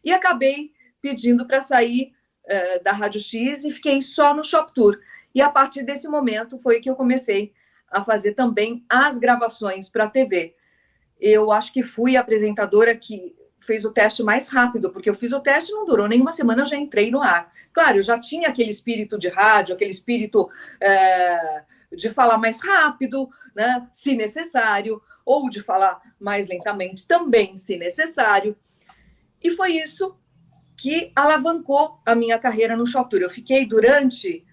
e acabei pedindo para sair da Rádio X e fiquei só no Shop Tour. E a partir desse momento foi que eu comecei a fazer também as gravações para a TV. Eu acho que fui a apresentadora que fez o teste mais rápido, porque eu fiz o teste e não durou nem uma semana, eu já entrei no ar. Claro, eu já tinha aquele espírito de rádio, aquele espírito de falar mais rápido, né, se necessário, ou de falar mais lentamente também, se necessário. E foi isso que alavancou a minha carreira no Shop Tour. Eu fiquei durante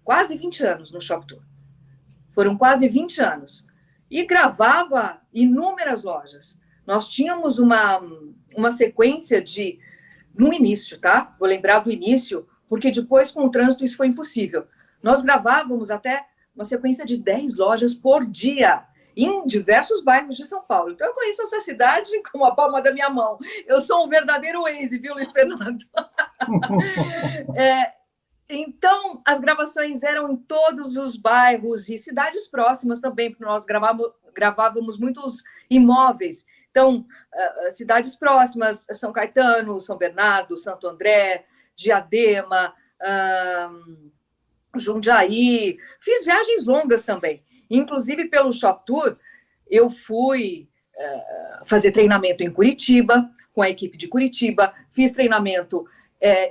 quase 20 anos no Shop Tour. Foram quase 20 anos. E gravava inúmeras lojas. Nós tínhamos uma sequência no início, tá? Vou lembrar do início, porque depois com o trânsito isso foi impossível. Nós gravávamos até uma sequência de 10 lojas por dia, em diversos bairros de São Paulo. Então, eu conheço essa cidade como a palma da minha mão. Eu sou um verdadeiro Waze, viu, Luiz Fernando? Então, as gravações eram em todos os bairros e cidades próximas também, porque nós gravávamos muitos imóveis. Então, cidades próximas, São Caetano, São Bernardo, Santo André, Diadema, Jundiaí. Fiz viagens longas também. Inclusive, pelo Shop Tour, eu fui fazer treinamento em Curitiba, com a equipe de Curitiba, fiz treinamento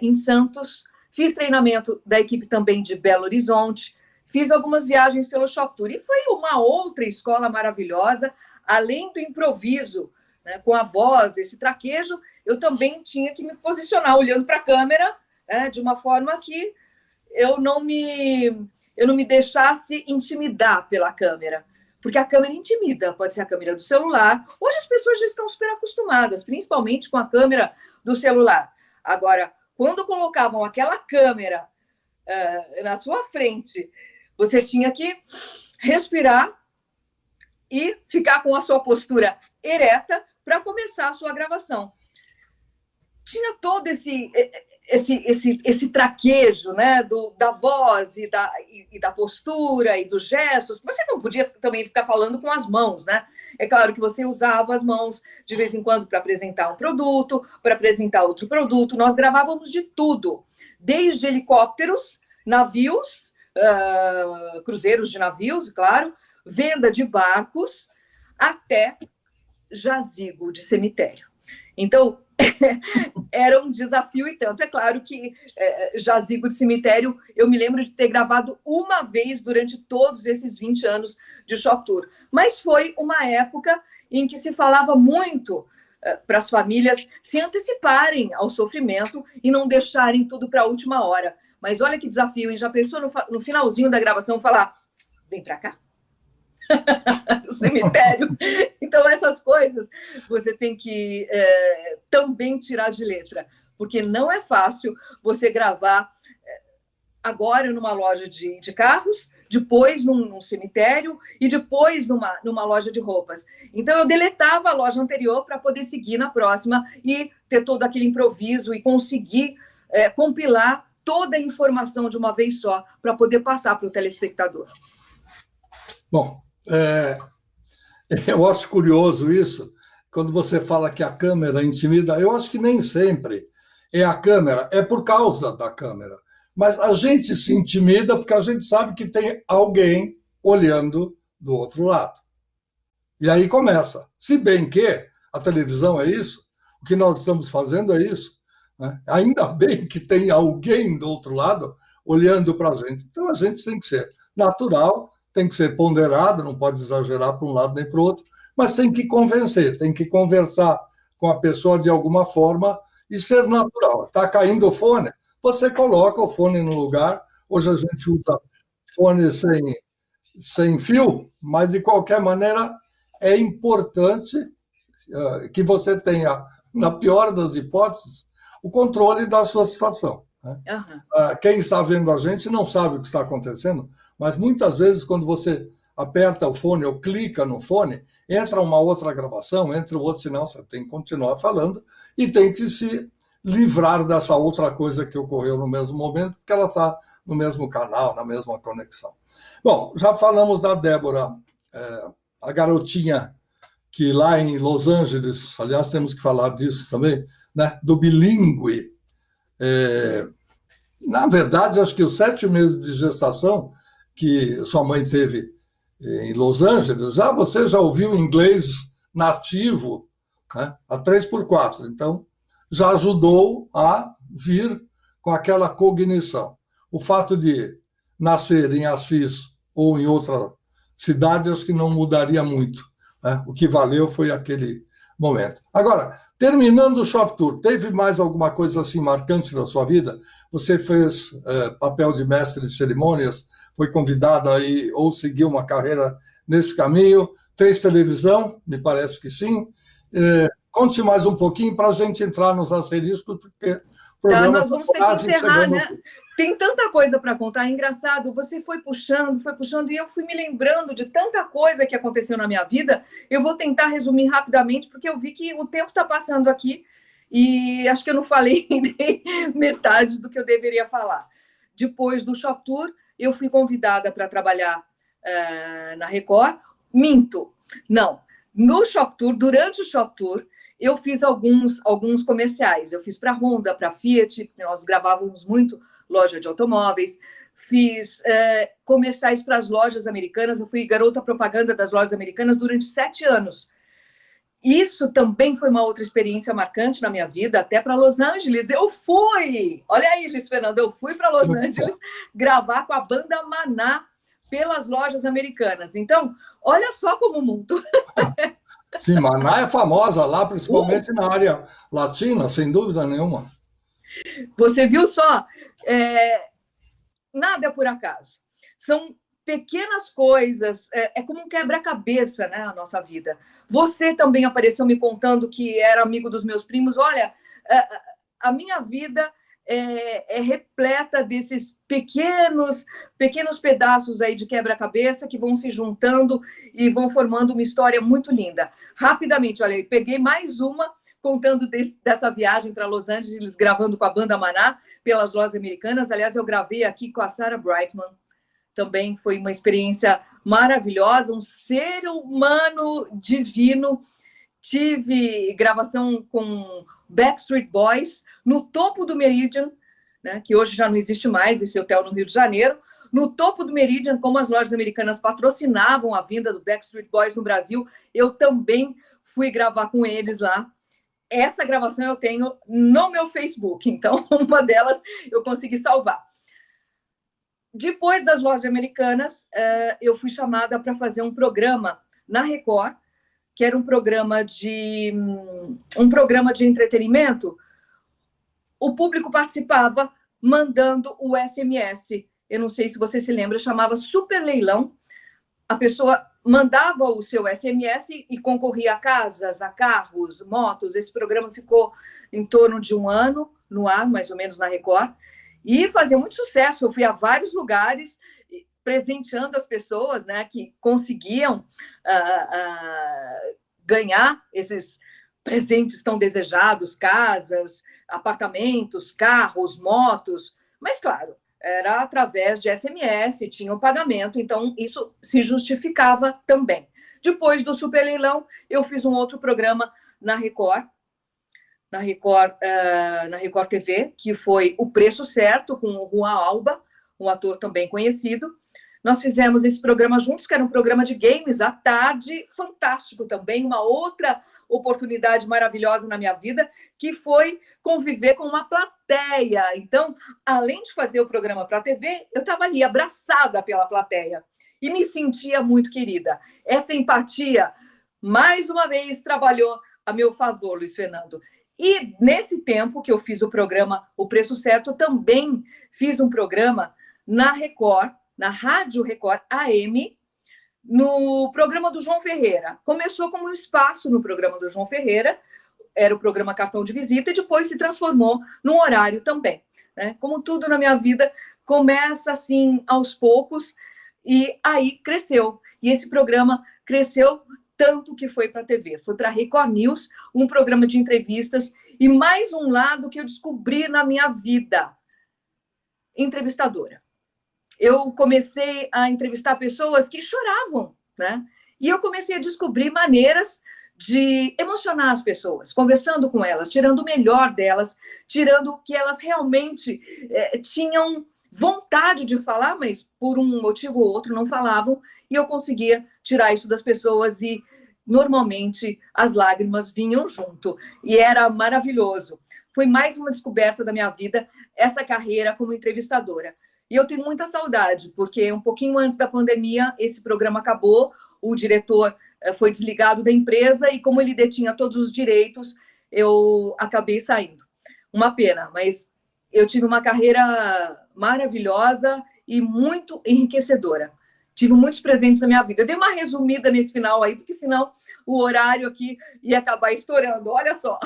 em Santos, fiz treinamento da equipe também de Belo Horizonte, fiz algumas viagens pelo Shop Tour. E foi uma outra escola maravilhosa, além do improviso, né, com a voz, esse traquejo, eu também tinha que me posicionar olhando para a câmera, né, de uma forma que eu não me deixasse intimidar pela câmera, porque a câmera intimida, pode ser a câmera do celular. Hoje as pessoas já estão super acostumadas, principalmente com a câmera do celular. Agora, quando colocavam aquela câmera na sua frente, você tinha que respirar e ficar com a sua postura ereta para começar a sua gravação. Tinha todo esse traquejo, né, da voz e da postura e dos gestos. Você não podia também ficar falando com as mãos, né? É claro que você usava as mãos de vez em quando para apresentar um produto, para apresentar outro produto. Nós gravávamos de tudo, desde helicópteros, navios, cruzeiros de navios, claro, venda de barcos, até jazigo de cemitério. Então, era um desafio e tanto. É claro que jazigo de cemitério, eu me lembro de ter gravado uma vez durante todos esses 20 anos de Shop Tour. Mas foi uma época em que se falava muito para as famílias se anteciparem ao sofrimento e não deixarem tudo para a última hora. Mas olha que desafio, hein? Já pensou no finalzinho da gravação falar, vem para cá? No cemitério. Então, essas coisas você tem que também tirar de letra, porque não é fácil você gravar agora numa loja de carros, depois num cemitério e depois numa loja de roupas. Então, eu deletava a loja anterior para poder seguir na próxima e ter todo aquele improviso e conseguir compilar toda a informação de uma vez só para poder passar para o telespectador. Bom, eu acho curioso isso, quando você fala que a câmera intimida, eu acho que nem sempre é a câmera, é por causa da câmera. Mas a gente se intimida porque a gente sabe que tem alguém olhando do outro lado. E aí começa. Se bem que a televisão é isso, o que nós estamos fazendo é isso, né? Ainda bem que tem alguém do outro lado olhando para a gente. Então a gente tem que ser natural, tem que ser ponderado, não pode exagerar para um lado nem para o outro, mas tem que convencer, tem que conversar com a pessoa de alguma forma e ser natural. Está caindo o fone, você coloca o fone no lugar. Hoje a gente usa fone sem fio, mas de qualquer maneira é importante que você tenha, na pior das hipóteses, o controle da sua situação, né? Uhum. Quem está vendo a gente não sabe o que está acontecendo, mas muitas vezes, quando você aperta o fone ou clica no fone, entra uma outra gravação, entra um outro sinal, você tem que continuar falando e tem que se livrar dessa outra coisa que ocorreu no mesmo momento, porque ela está no mesmo canal, na mesma conexão. Bom, já falamos da Débora, a garotinha que lá em Los Angeles, aliás, temos que falar disso também, né, do bilíngue. Na verdade, acho que os 7 meses de gestação que sua mãe teve em Los Angeles, você já ouviu inglês nativo, né, a 3x4. Então, já ajudou a vir com aquela cognição. O fato de nascer em Assis ou em outra cidade, acho que não mudaria muito, né? O que valeu foi aquele momento. Agora, terminando o Shop Tour, teve mais alguma coisa assim marcante na sua vida? Você fez papel de mestre de cerimônias, foi convidada aí ou seguiu uma carreira nesse caminho, fez televisão, me parece que sim. Conte mais um pouquinho para a gente entrar nos asteriscos, porque o programa nós vamos ter que encerrar, né? Tem tanta coisa para contar, é engraçado, você foi puxando, e eu fui me lembrando de tanta coisa que aconteceu na minha vida. Eu vou tentar resumir rapidamente, porque eu vi que o tempo está passando aqui e acho que eu não falei nem metade do que eu deveria falar. Depois do Shop Tour, eu fui convidada para trabalhar na Record. Minto, não. No Shop Tour, durante o Shop Tour, eu fiz alguns comerciais. Eu fiz para a Honda, para a Fiat, nós gravávamos muito loja de automóveis, fiz comerciais para as lojas americanas, eu fui garota propaganda das lojas americanas durante 7 anos. Isso também foi uma outra experiência marcante na minha vida, até para Los Angeles. Eu fui! Olha aí, Luiz Fernando, eu fui para Los Angeles gravar com a banda Maná pelas lojas americanas. Então, olha só como o mundo... Sim, Maná é famosa lá, principalmente na área latina, sem dúvida nenhuma. Você viu só? Nada é por acaso. São pequenas coisas, é como um quebra-cabeça, né, a nossa vida. Você também apareceu me contando que era amigo dos meus primos. Olha, a minha vida é repleta desses pequenos pedaços aí de quebra-cabeça que vão se juntando e vão formando uma história muito linda. Rapidamente, olha, eu peguei mais uma contando dessa viagem para Los Angeles, gravando com a banda Maná pelas lojas americanas. Aliás, eu gravei aqui com a Sarah Brightman, também foi uma experiência maravilhosa, um ser humano divino. Tive gravação com Backstreet Boys no topo do Meridian, né, que hoje já não existe mais, esse hotel no Rio de Janeiro. No topo do Meridian, como as lojas americanas patrocinavam a vinda do Backstreet Boys no Brasil, eu também fui gravar com eles lá. Essa gravação eu tenho no meu Facebook, então uma delas eu consegui salvar. Depois das lojas americanas, eu fui chamada para fazer um programa na Record, que era um programa de entretenimento. O público participava mandando o SMS. Eu não sei se você se lembra, chamava Super Leilão. A pessoa mandava o seu SMS e concorria a casas, a carros, motos. Esse programa ficou em torno de 1 ano no ar, mais ou menos, na Record. E fazia muito sucesso. Eu fui a vários lugares presenteando as pessoas, né, que conseguiam ganhar esses presentes tão desejados, casas, apartamentos, carros, motos. Mas, claro, era através de SMS, tinha o pagamento, então isso se justificava também. Depois do Super Leilão, eu fiz um outro programa na Record TV, que foi O Preço Certo, com o Juan Alba, um ator também conhecido. Nós fizemos esse programa juntos, que era um programa de games à tarde, fantástico também, uma outra oportunidade maravilhosa na minha vida, que foi conviver com uma plateia. Então, além de fazer o programa para a TV, eu estava ali abraçada pela plateia e me sentia muito querida. Essa empatia, mais uma vez, trabalhou a meu favor, Luiz Fernando. E nesse tempo que eu fiz o programa O Preço Certo, eu também fiz um programa na Record, na Rádio Record AM, no programa do João Ferreira. Começou como um espaço no programa do João Ferreira, era o programa Cartão de Visita, e depois se transformou num horário também, né? Como tudo na minha vida, começa assim aos poucos, e aí cresceu. E esse programa cresceu tanto que foi para a TV, foi para a Record News, um programa de entrevistas, e mais um lado que eu descobri na minha vida, entrevistadora. Eu comecei a entrevistar pessoas que choravam, né? E eu comecei a descobrir maneiras de emocionar as pessoas, conversando com elas, tirando o melhor delas, tirando o que elas realmente tinham vontade de falar, mas por um motivo ou outro não falavam, e eu conseguia tirar isso das pessoas e, normalmente, as lágrimas vinham junto, e era maravilhoso. Foi mais uma descoberta da minha vida, essa carreira como entrevistadora. E eu tenho muita saudade, porque um pouquinho antes da pandemia, esse programa acabou, o diretor foi desligado da empresa e, como ele detinha todos os direitos, eu acabei saindo. Uma pena, mas eu tive uma carreira maravilhosa e muito enriquecedora. Tive muitos presentes na minha vida. Eu dei uma resumida nesse final aí, porque senão o horário aqui ia acabar estourando. Olha só.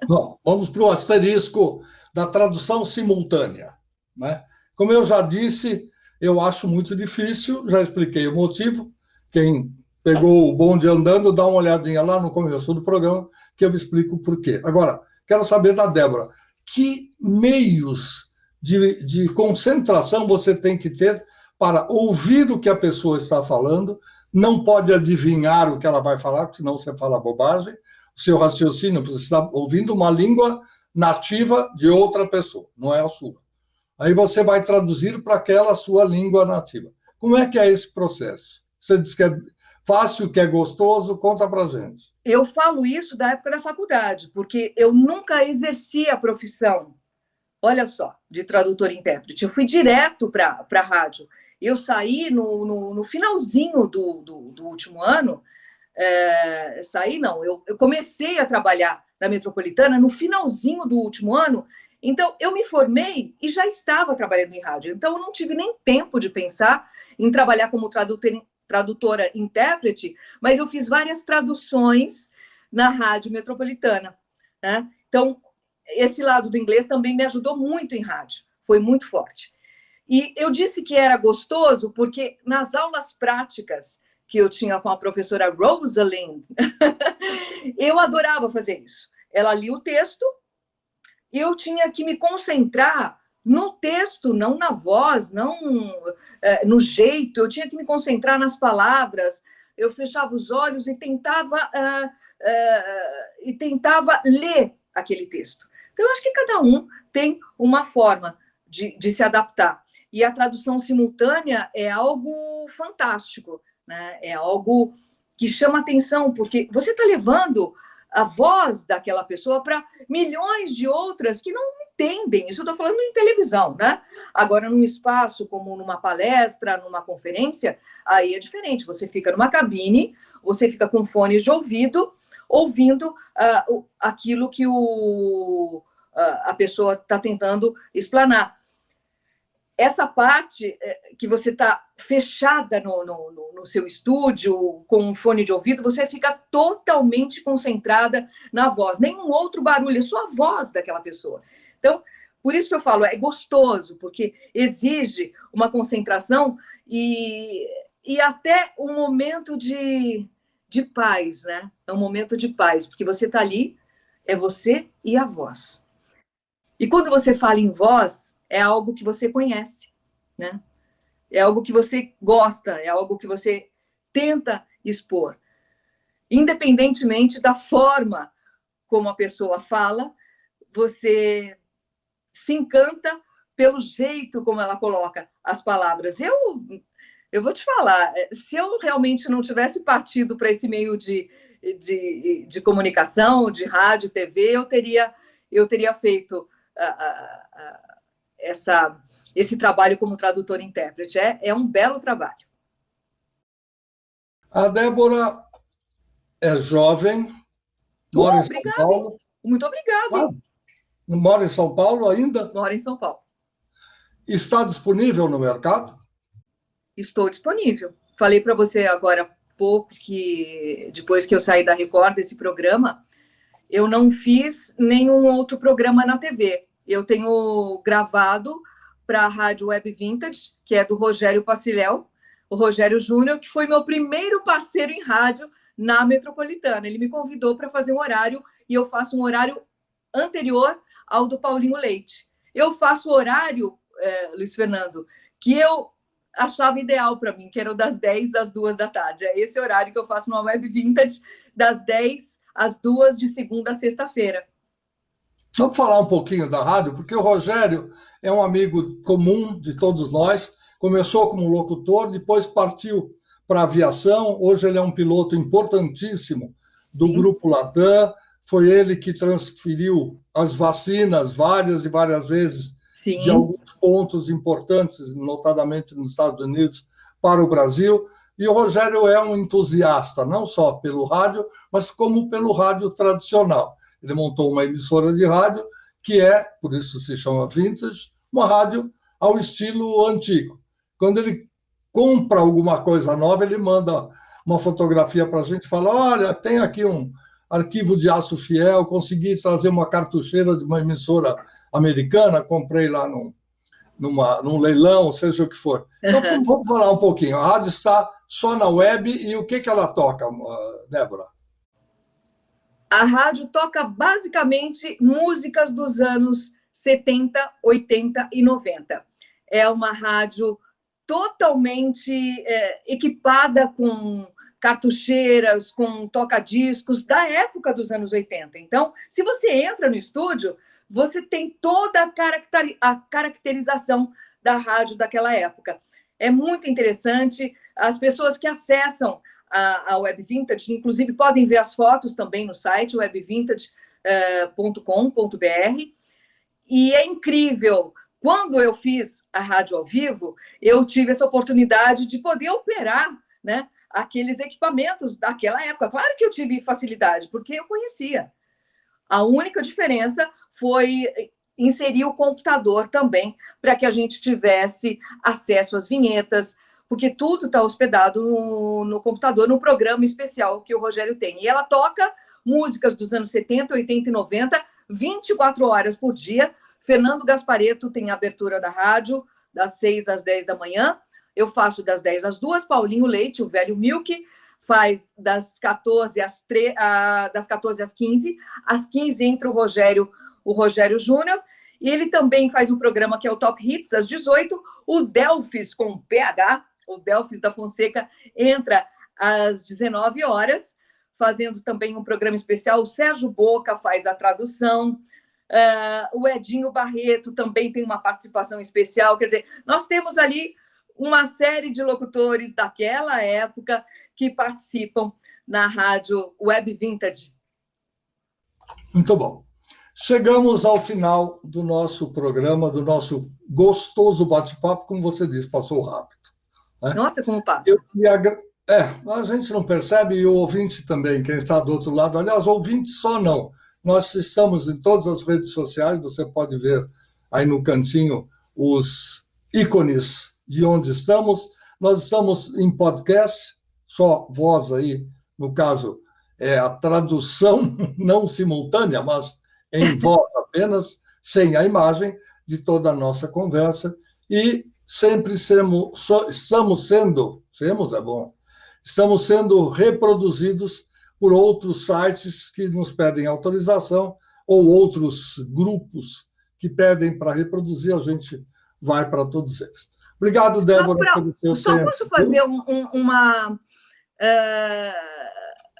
Bom, vamos para o asterisco da tradução simultânea, né? Como eu já disse, eu acho muito difícil, já expliquei o motivo. Quem pegou o bonde andando, dá uma olhadinha lá no começo do programa, que eu explico o porquê. Agora, quero saber da Débora, que meios de concentração você tem que ter para ouvir o que a pessoa está falando, não pode adivinhar o que ela vai falar, porque senão você fala bobagem, o seu raciocínio, você está ouvindo uma língua nativa de outra pessoa, não é a sua. Aí você vai traduzir para aquela sua língua nativa. Como é que é esse processo? Você diz que é fácil, que é gostoso, conta para a gente. Eu falo isso da época da faculdade, porque eu nunca exerci a profissão, olha só, de tradutor e intérprete. Eu fui direto para a rádio. Eu saí no finalzinho do último ano, eu comecei a trabalhar na Metropolitana no finalzinho do último ano. Então, eu me formei e já estava trabalhando em rádio. Então, eu não tive nem tempo de pensar em trabalhar como tradutora intérprete, mas eu fiz várias traduções na Rádio Metropolitana, né? Então, esse lado do inglês também me ajudou muito em rádio, foi muito forte. E eu disse que era gostoso porque nas aulas práticas que eu tinha com a professora Rosalind, eu adorava fazer isso. Ela lia o texto, e eu tinha que me concentrar no texto, não na voz, não no jeito. Eu tinha que me concentrar nas palavras. Eu fechava os olhos e tentava ler aquele texto. Então, eu acho que cada um tem uma forma de se adaptar. E a tradução simultânea é algo fantástico, né? É algo que chama atenção, porque você está levando a voz daquela pessoa para milhões de outras que não entendem. Isso eu estou falando em televisão, né? Agora, num espaço como numa palestra, numa conferência, aí é diferente. Você fica numa cabine, você fica com fones de ouvido, ouvindo aquilo que a pessoa está tentando explanar. Essa parte que você está fechada no seu estúdio, com um fone de ouvido, você fica totalmente concentrada na voz. Nenhum outro barulho, é só a voz daquela pessoa. Então, por isso que eu falo, é gostoso, porque exige uma concentração e até um momento de paz, né? É um momento de paz, porque você está ali, é você e a voz. E quando você fala em voz, é algo que você conhece, né? É algo que você gosta, é algo que você tenta expor. Independentemente da forma como a pessoa fala, você se encanta pelo jeito como ela coloca as palavras. Eu vou te falar, se eu realmente não tivesse partido para esse meio de comunicação, de rádio, TV, eu teria feito esse trabalho como tradutor e intérprete. É um belo trabalho. A Débora é jovem, mora em São Paulo. Muito obrigada. Mora em São Paulo ainda? Mora em São Paulo. Está disponível no mercado? Estou disponível. Falei para você agora há pouco que, depois que eu saí da Record, desse programa, eu não fiz nenhum outro programa na TV. Eu tenho gravado para a Rádio Web Vintage, que é do Rogério Pacilhel, o Rogério Júnior, que foi meu primeiro parceiro em rádio na Metropolitana. Ele me convidou para fazer um horário, e eu faço um horário anterior ao do Paulinho Leite. Eu faço o horário, Luiz Fernando, que eu achava ideal para mim, que era das 10 às 2 da tarde. É esse horário que eu faço no Web Vintage, das 10 às 2, de segunda a sexta-feira. Vamos falar um pouquinho da rádio, porque o Rogério é um amigo comum de todos nós. Começou como locutor, depois partiu para a aviação. Hoje ele é um piloto importantíssimo do Sim. Grupo Latam. Foi ele que transferiu as vacinas várias e várias vezes Sim. de alguns pontos importantes, notadamente nos Estados Unidos, para o Brasil. E o Rogério é um entusiasta, não só pelo rádio, mas como pelo rádio tradicional. Ele montou uma emissora de rádio que é, por isso se chama Vintage, uma rádio ao estilo antigo. Quando ele compra alguma coisa nova, ele manda uma fotografia para a gente e fala: olha, tem aqui um arquivo de aço fiel, consegui trazer uma cartucheira de uma emissora americana, comprei lá num leilão, seja o que for. Então, vamos falar um pouquinho. A rádio está só na web e o que ela toca, Débora? A rádio toca basicamente músicas dos anos 70, 80 e 90. É uma rádio totalmente equipada com cartucheiras, com toca-discos da época dos anos 80. Então, se você entra no estúdio, você tem toda a caracterização da rádio daquela época. É muito interessante. As pessoas que acessam a Web Vintage, inclusive, podem ver as fotos também no site webvintage.com.br. E é incrível. Quando eu fiz a rádio ao vivo, eu tive essa oportunidade de poder operar, né, aqueles equipamentos daquela época. Claro que eu tive facilidade, porque eu conhecia. A única diferença foi inserir o computador também, para que a gente tivesse acesso às vinhetas, porque tudo está hospedado no computador, no programa especial que o Rogério tem. E ela toca músicas dos anos 70, 80 e 90, 24 horas por dia. Fernando Gasparetto tem a abertura da rádio, das 6 às 10 da manhã. Eu faço das 10 às 2. Paulinho Leite, o velho Milk, faz das 14 às 15. Às 15 entra o Rogério Júnior. E ele também faz um programa que é o Top Hits, às 18. O Delfis, com PH, o Delfis da Fonseca, entra às 19 horas, fazendo também um programa especial. O Sérgio Boca faz a tradução. O Edinho Barreto também tem uma participação especial. Quer dizer, nós temos ali uma série de locutores daquela época que participam na rádio Web Vintage. Muito bom. Chegamos ao final do nosso programa, do nosso gostoso bate-papo. Como você disse, passou rápido, né? Nossa, como passa. A gente não percebe, e o ouvinte também, quem está do outro lado. Aliás, ouvinte só não. Nós estamos em todas as redes sociais, você pode ver aí no cantinho os ícones de onde estamos. Nós estamos em podcast, só voz aí, no caso, é a tradução não simultânea, mas em voz apenas, sem a imagem de toda a nossa conversa, e sempre estamos sendo reproduzidos por outros sites que nos pedem autorização ou outros grupos que pedem para reproduzir, a gente vai para todos eles. Obrigado, Débora, pelo seu tempo. Só posso fazer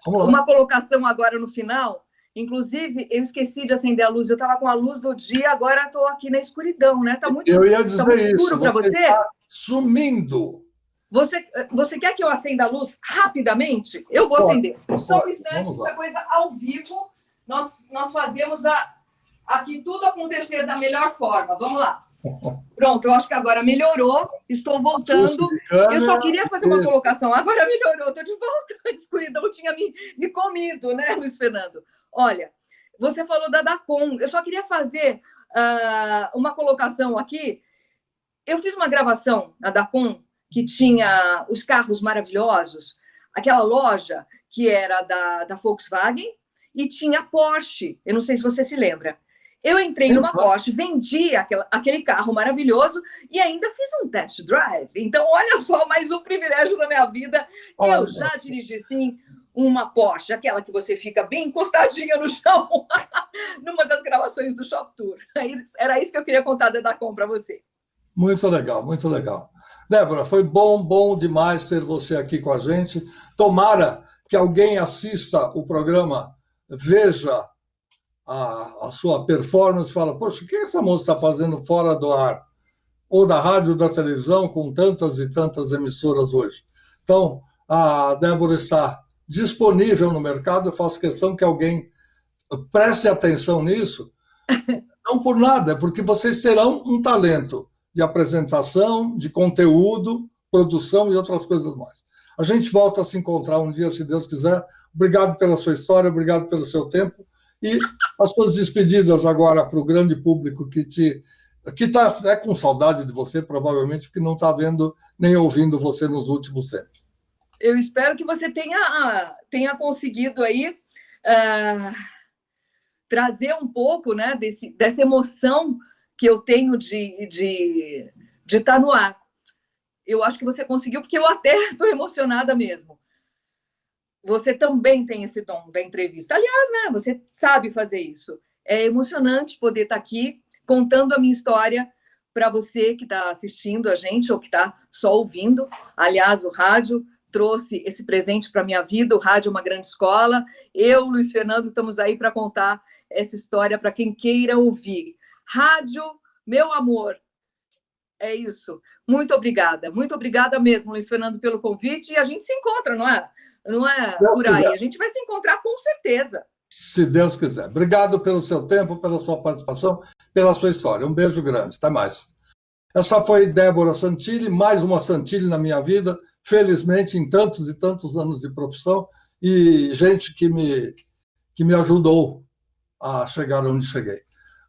uma colocação agora no final? Inclusive, eu esqueci de acender a luz. Eu estava com a luz do dia, agora estou aqui na escuridão, né? Eu ia dizer muito isso. escuro para você? Está sumindo. Você quer que eu acenda a luz rapidamente? Eu vou acender. Só um instante, essa coisa ao vivo. Nós fazemos aqui tudo acontecer da melhor forma. Vamos lá. Pronto, eu acho que agora melhorou. Estou voltando. Eu só queria fazer uma colocação. Agora melhorou, estou de volta. A escuridão tinha me comido, né, Luiz Fernando? Olha, você falou da Dacom. Eu só queria fazer uma colocação aqui. Eu fiz uma gravação na Dacom que tinha os carros maravilhosos, aquela loja que era da Volkswagen, e tinha Porsche. Eu não sei se você se lembra. Eu entrei numa Porsche, vendi aquele carro maravilhoso e ainda fiz um test drive. Então, olha só, mais um privilégio na minha vida. Eu já dirigi, sim, uma Porsche, aquela que você fica bem encostadinha no chão, numa das gravações do Shop Tour. Era isso que eu queria contar da Dacom para você. Muito legal, muito legal. Débora, foi bom demais ter você aqui com a gente. Tomara que alguém assista o programa, veja a sua performance, fala, poxa, o que essa moça está fazendo fora do ar? Ou da rádio, da televisão, com tantas e tantas emissoras hoje. Então, a Débora está disponível no mercado, eu faço questão que alguém preste atenção nisso, não por nada, é porque vocês terão um talento de apresentação, de conteúdo, produção e outras coisas mais. A gente volta a se encontrar um dia, se Deus quiser. Obrigado pela sua história, obrigado pelo seu tempo. E as suas despedidas agora para o grande público que está com saudade de você, provavelmente, porque não está vendo nem ouvindo você nos últimos tempos. Eu espero que você tenha conseguido aí trazer um pouco, né, dessa emoção que eu tenho de estar no ar. Eu acho que você conseguiu, porque eu até estou emocionada mesmo. Você também tem esse dom da entrevista. Aliás, né, você sabe fazer isso. É emocionante poder estar aqui contando a minha história para você que está assistindo a gente ou que está só ouvindo. Aliás, o rádio trouxe esse presente para a minha vida. O rádio é uma grande escola. Eu, Luiz Fernando, estamos aí para contar essa história para quem queira ouvir. Rádio, meu amor, é isso. Muito obrigada mesmo, Luiz Fernando, pelo convite. E a gente se encontra, não é? Não é por aí. A gente vai se encontrar com certeza. Se Deus quiser. Obrigado pelo seu tempo, pela sua participação, pela sua história. Um beijo grande. Até mais. Essa foi Débora Santilli, mais uma Santilli na minha vida, felizmente, em tantos e tantos anos de profissão, e gente que me ajudou a chegar onde cheguei.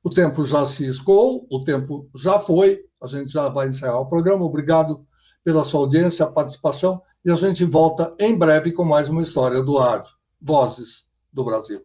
O tempo já se escoou, o tempo já foi, a gente já vai encerrar o programa. Obrigado pela sua audiência, a participação, e a gente volta em breve com mais uma história do rádio, Vozes do Brasil.